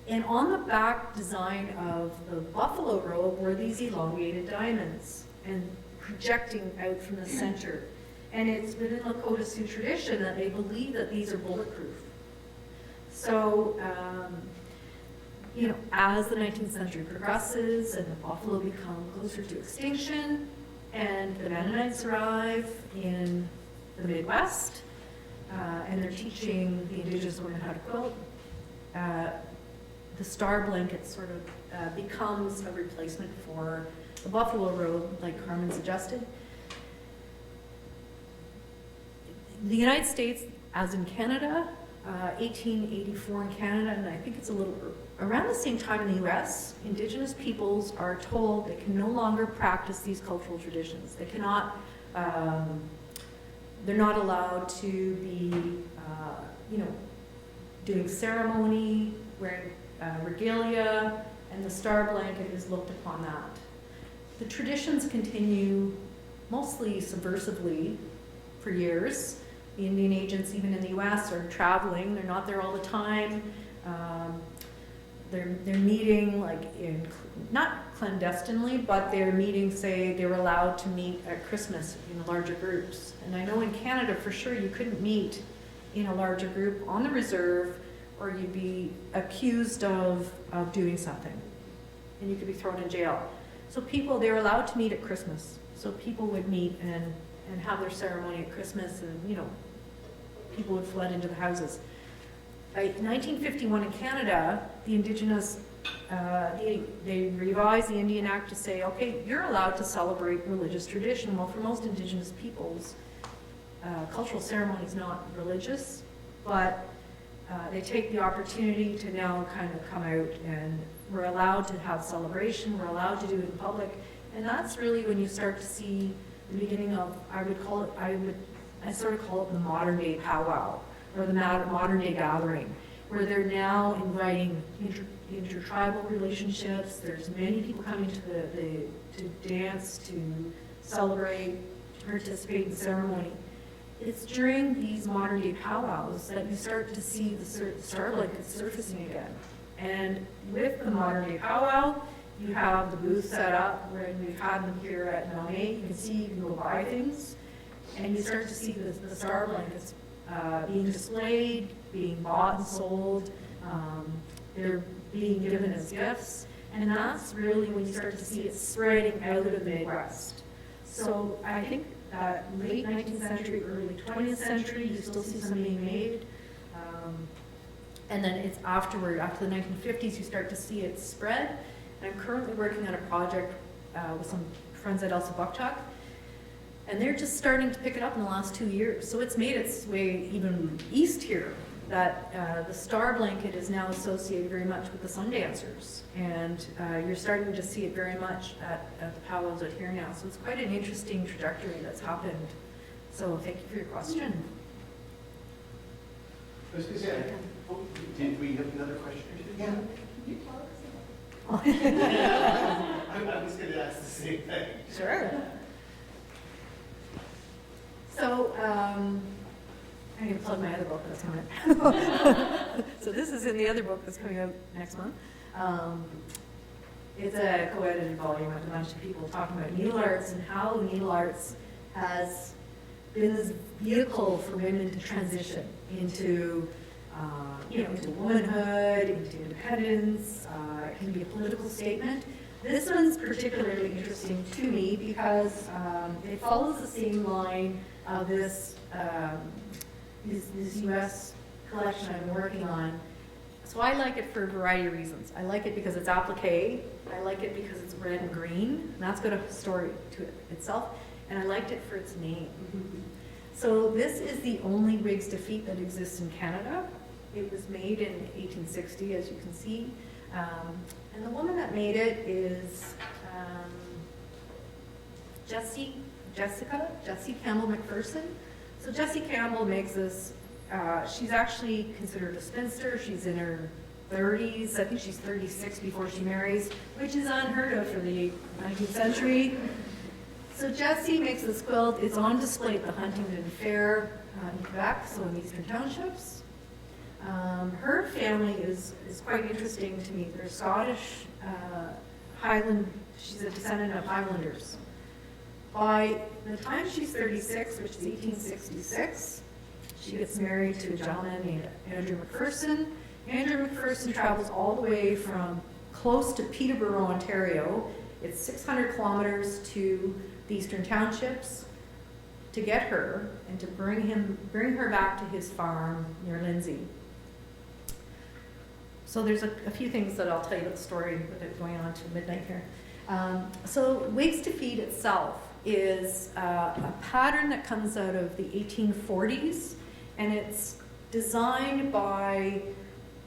And on the back design of the buffalo robe were these elongated diamonds and projecting out from the center. And it's within Lakota Sioux tradition that they believe that these are bulletproof. So, as the 19th century progresses and the buffalo become closer to extinction, and the Mennonites arrive in the Midwest, and they're teaching the Indigenous women how to quilt, the star blanket sort of becomes a replacement for the buffalo robe, like Carmen suggested. The United States, as in Canada, 1884 in Canada, and I think it's a little around the same time in the US, Indigenous peoples are told they can no longer practice these cultural traditions. They cannot, they're not allowed to be, doing ceremony, wearing regalia, and the star blanket is looked upon that. The traditions continue mostly subversively for years. The Indian agents, even in the US, are traveling. They're not there all the time. They're meeting like not clandestinely, but they're meeting, say, they were allowed to meet at Christmas in larger groups. And I know in Canada, for sure, you couldn't meet in a larger group on the reserve, or you'd be accused of doing something, and you could be thrown in jail. So they were allowed to meet at Christmas. So people would meet and have their ceremony at Christmas, and people would flood into the houses. By 1951 in Canada, the Indigenous, they revised the Indian Act to say, okay, you're allowed to celebrate religious tradition. Well, for most Indigenous peoples, cultural ceremony is not religious, but they take the opportunity to now kind of come out, and we're allowed to have celebration, we're allowed to do it in public, and that's really when you start to see the beginning of, I sort of call it the modern day powwow, or the modern day gathering, where they're now inviting intertribal relationships. There's many people coming to dance, to celebrate, to participate in ceremony. It's during these modern day powwows that you start to see the star blanket surfacing again. And with the modern day powwow, you have the booth set up, where we've had them here at Monet. You can see, you can go buy things, and you start to see the star blankets being displayed, being bought and sold. They're being given as gifts, and that's really when you start to see it spreading out of the Midwest. So I think late 19th century, early 20th century, you still see some being made. And then it's after the 1950s, you start to see it spread. And I'm currently working on a project with some friends at Elsa Buckchuck, and they're just starting to pick it up in the last 2 years. So it's made its way even east here, that the star blanket is now associated very much with the Sundancers. And you're starting to see it very much at the powwows out here now. So it's quite an interesting trajectory that's happened. So thank you for your question. I was going to say, did we have another question? Yeah. I was going to ask the same thing. Sure. So, I'm going to plug my other book that's coming out. So this is in the other book that's coming out next month. It's a co-edited volume with a bunch of people talking about needle arts and how needle arts has been this vehicle for women to transition into, into womanhood, into independence. It can be a political statement. This one's particularly interesting to me because it follows the same line of this U.S. collection I've been working on. So I like it for a variety of reasons. I like it because it's appliqué. I like it because it's red and green, and that's got a story to it itself. And I liked it for its name. So this is the only Wigs de Feet that exists in Canada. It was made in 1860, as you can see. And the woman that made it is Jessie Campbell McPherson. So Jessie Campbell makes this, she's actually considered a spinster. She's in her 30s. I think she's 36 before she marries, which is unheard of for the 19th century. So Jessie makes this quilt. It's on display at the Huntington Fair in Quebec, so in Eastern Townships. Her family is quite interesting to me. They're Scottish, Highland, she's a descendant of Highlanders. By the time she's 36, which is 1866, she gets married to a gentleman named Andrew McPherson. Andrew McPherson travels all the way from close to Peterborough, Ontario. It's 600 kilometers to the Eastern Townships to get her and to bring her back to his farm near Lindsay. So there's a few things that I'll tell you about the story without going on to midnight here. So Wigs to Feed itself is a pattern that comes out of the 1840s, and it's designed by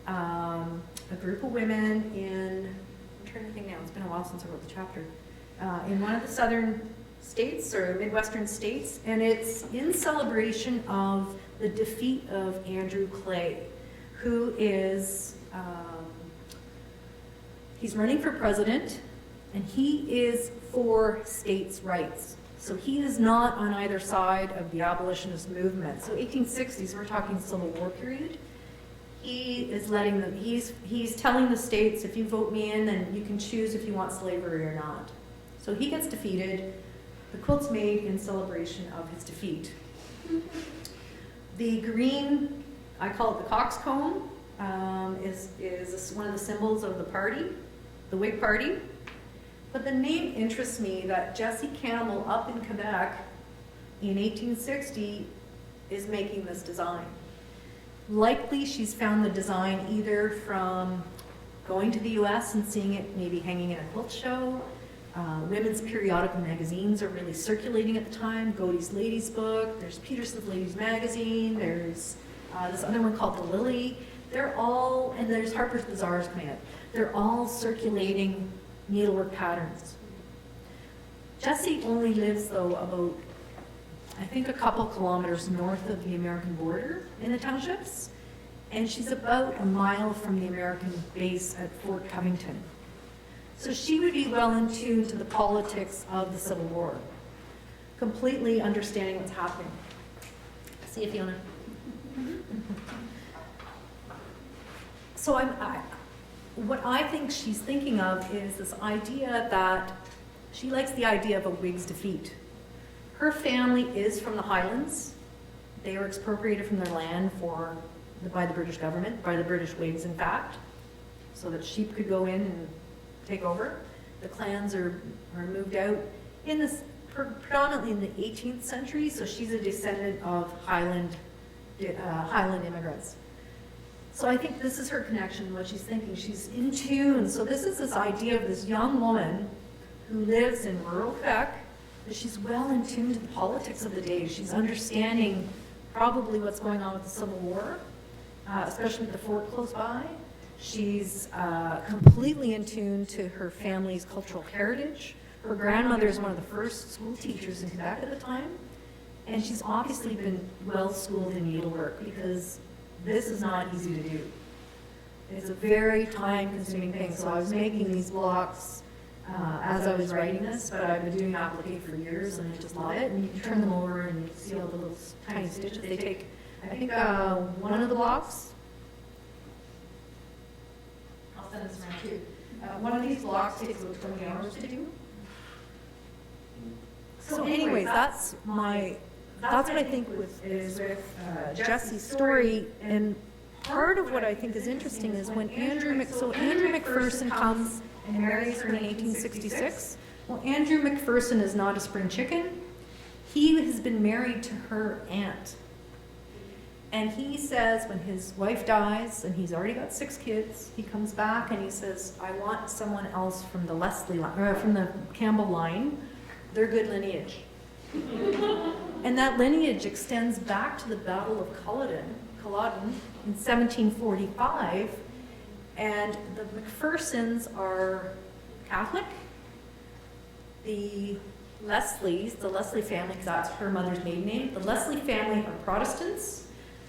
a group of women in, I'm trying to think now, it's been a while since I wrote the chapter, in one of the southern states or Midwestern states, and it's in celebration of the defeat of Andrew Clay, who is, he's running for president, and he is for states' rights. So he is not on either side of the abolitionist movement. So 1860s, we're talking Civil War period. He is letting them, he's telling the states, if you vote me in, then you can choose if you want slavery or not. So he gets defeated. The quilt's made in celebration of his defeat. The green, I call it the coxcomb, is one of the symbols of the party, the Whig Party. But the name interests me that Jessie Campbell up in Quebec in 1860 is making this design. Likely she's found the design either from going to the US and seeing it maybe hanging in a quilt show. Women's periodical magazines are really circulating at the time. Godey's Ladies Book, there's Peterson's Ladies Magazine, there's this other one called The Lily. They're all, and there's Harper's Bazaar's coming out. They're all circulating needlework patterns. Jessie only lives, though, about, I think, a couple kilometers north of the American border in the townships, and she's about a mile from the American base at Fort Covington. So she would be well in tune to the politics of the Civil War, completely understanding what's happening. See you, Fiona. So what I think she's thinking of is this idea that she likes the idea of a Whig's defeat. Her family is from the Highlands. They were expropriated from their land by the British government, by the British Whigs, in fact, so that sheep could go in and take over. The clans are moved out in this predominantly in the 18th century, so she's a descendant of Highland immigrants. So I think this is her connection, what she's thinking. She's in tune. So this is this idea of this young woman who lives in rural Quebec, but she's well in tune to the politics of the day. She's understanding probably what's going on with the Civil War, especially with the fort close by. She's completely in tune to her family's cultural heritage. Her grandmother is one of the first school teachers in Quebec at the time, and she's obviously been well schooled in needlework because this is not easy to do. It's a very time-consuming thing. So I was making these blocks as I was writing this, but I've been doing applique for years, and I just love it. And you can turn them over and you see all the little tiny stitches. They take, I think, one of the blocks. I'll send this around too. One of these blocks takes about 20 hours to do. So anyways, that's what I think with Jessie's story. And part of what I think is interesting is when Andrew McPherson comes and marries her in 1866. Well, Andrew McPherson is not a spring chicken. He has been married to her aunt. And he says when his wife dies, and he's already got 6 kids, he comes back and he says, I want someone else from the from the Campbell line. They're good lineage. And that lineage extends back to the Battle of Culloden in 1745. And the McPhersons are Catholic. The Leslies, the Leslie family, because that's her mother's maiden name, the Leslie family are Protestants.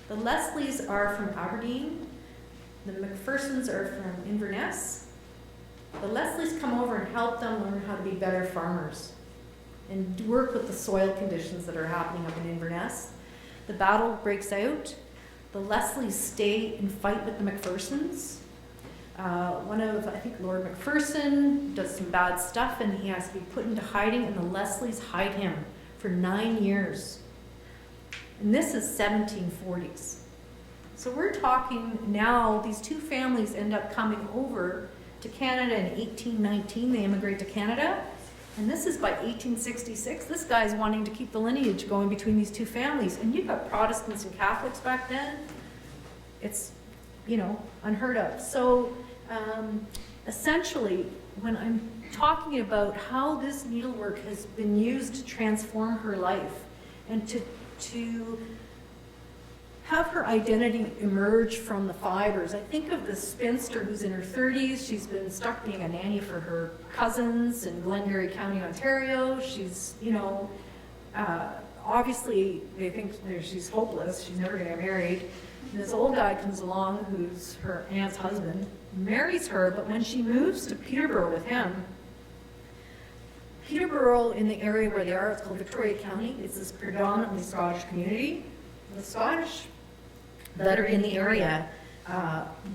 The Leslies are from Aberdeen. The McPhersons are from Inverness. The Leslies come over and help them learn how to be better farmers and work with the soil conditions that are happening up in Inverness. The battle breaks out. the Leslies stay and fight with the McPhersons. I think Lord McPherson does some bad stuff and he has to be put into hiding, and the Leslies hide him for 9 years. And this is 1740s. So we're talking now, these two families end up coming over to Canada in 1819. They immigrate to Canada. And this is by 1866. This guy's wanting to keep the lineage going between these two families. And you've got Protestants and Catholics back then. It's, unheard of. So essentially, when I'm talking about how this needlework has been used to transform her life and to have her identity emerge from the fibres. I think of this spinster who's in her 30s. She's been stuck being a nanny for her cousins in Glengarry County, Ontario. She's, obviously they think she's hopeless. She's never going to get married. And this old guy comes along who's her aunt's husband, marries her, but when she moves to Peterborough with him, Peterborough, in the area where they are, it's called Victoria County. It's this predominantly Scottish community. The Scottish that are in the area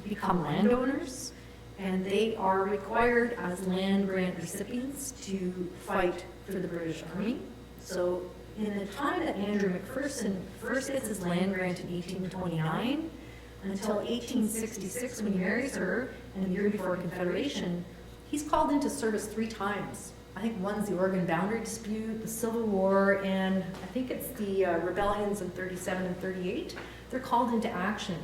become landowners, and they are required as land grant recipients to fight for the British Army. So in the time that Andrew McPherson first gets his land grant in 1829, until 1866 when he marries her, and the year before Confederation, he's called into service 3 times. I think one's the Oregon boundary dispute, the Civil War, and I think it's the rebellions in 37 and 38. They're called into action.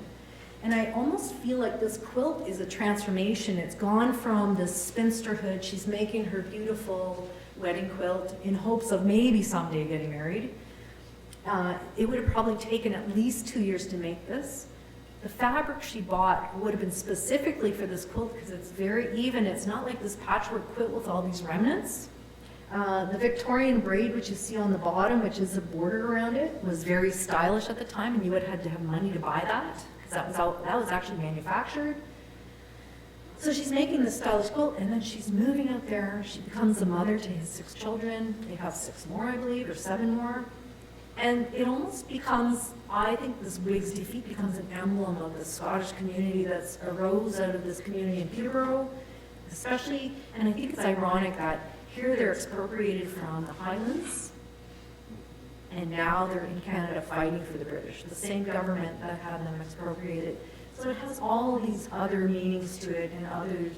And I almost feel like this quilt is a transformation. It's gone from this spinsterhood. She's making her beautiful wedding quilt in hopes of maybe someday getting married. It would have probably taken at least 2 years to make this. The fabric she bought would have been specifically for this quilt because it's very even. It's not like this patchwork quilt with all these remnants. The Victorian braid, which you see on the bottom, which is the border around it, was very stylish at the time, and you would have had to have money to buy that because that was actually manufactured. So she's making this stylish quilt, and then she's moving out there. She becomes a mother to his 6 children. They have 6 more, I believe, or 7 more. And it almost becomes, I think this wig's defeat becomes an emblem of the Scottish community that's arose out of this community in Peterborough, especially, and I think it's ironic that here they're expropriated from the Highlands, and now they're in Canada fighting for the British, the same government that had them expropriated. So it has all of these other meanings to it and other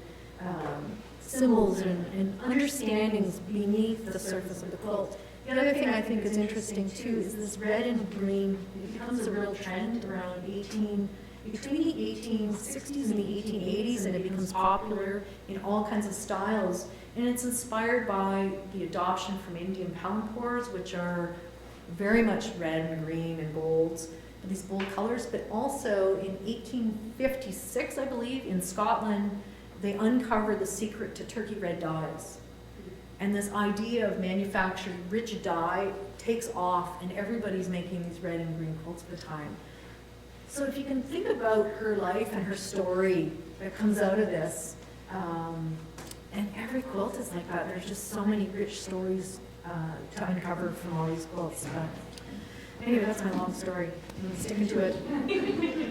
symbols and understandings beneath the surface of the quilt. The other thing I think is interesting too is this red and green. It becomes a real trend around between the 1860s and the 1880s, and it becomes popular in all kinds of styles. And it's inspired by the adoption from Indian palampours, which are very much red and green and golds, these bold colors. But also in 1856, I believe, in Scotland, they uncovered the secret to turkey red dyes. And this idea of manufactured rich dye takes off, and everybody's making these red and green quilts at the time. So if you can think about her life and her story that comes out of this, and every quilt is like that. There's just so many rich stories to uncover from all these quilts. But anyway, that's my long story. I'm sticking to it.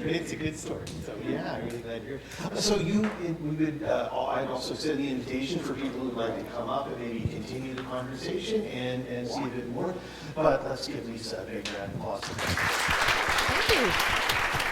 It's a good story. So yeah, I'm really glad you're here. So I'd also send the invitation for people who'd like to come up and maybe continue the conversation and see a bit more. But let's give Lisa a big round of applause. Thank you.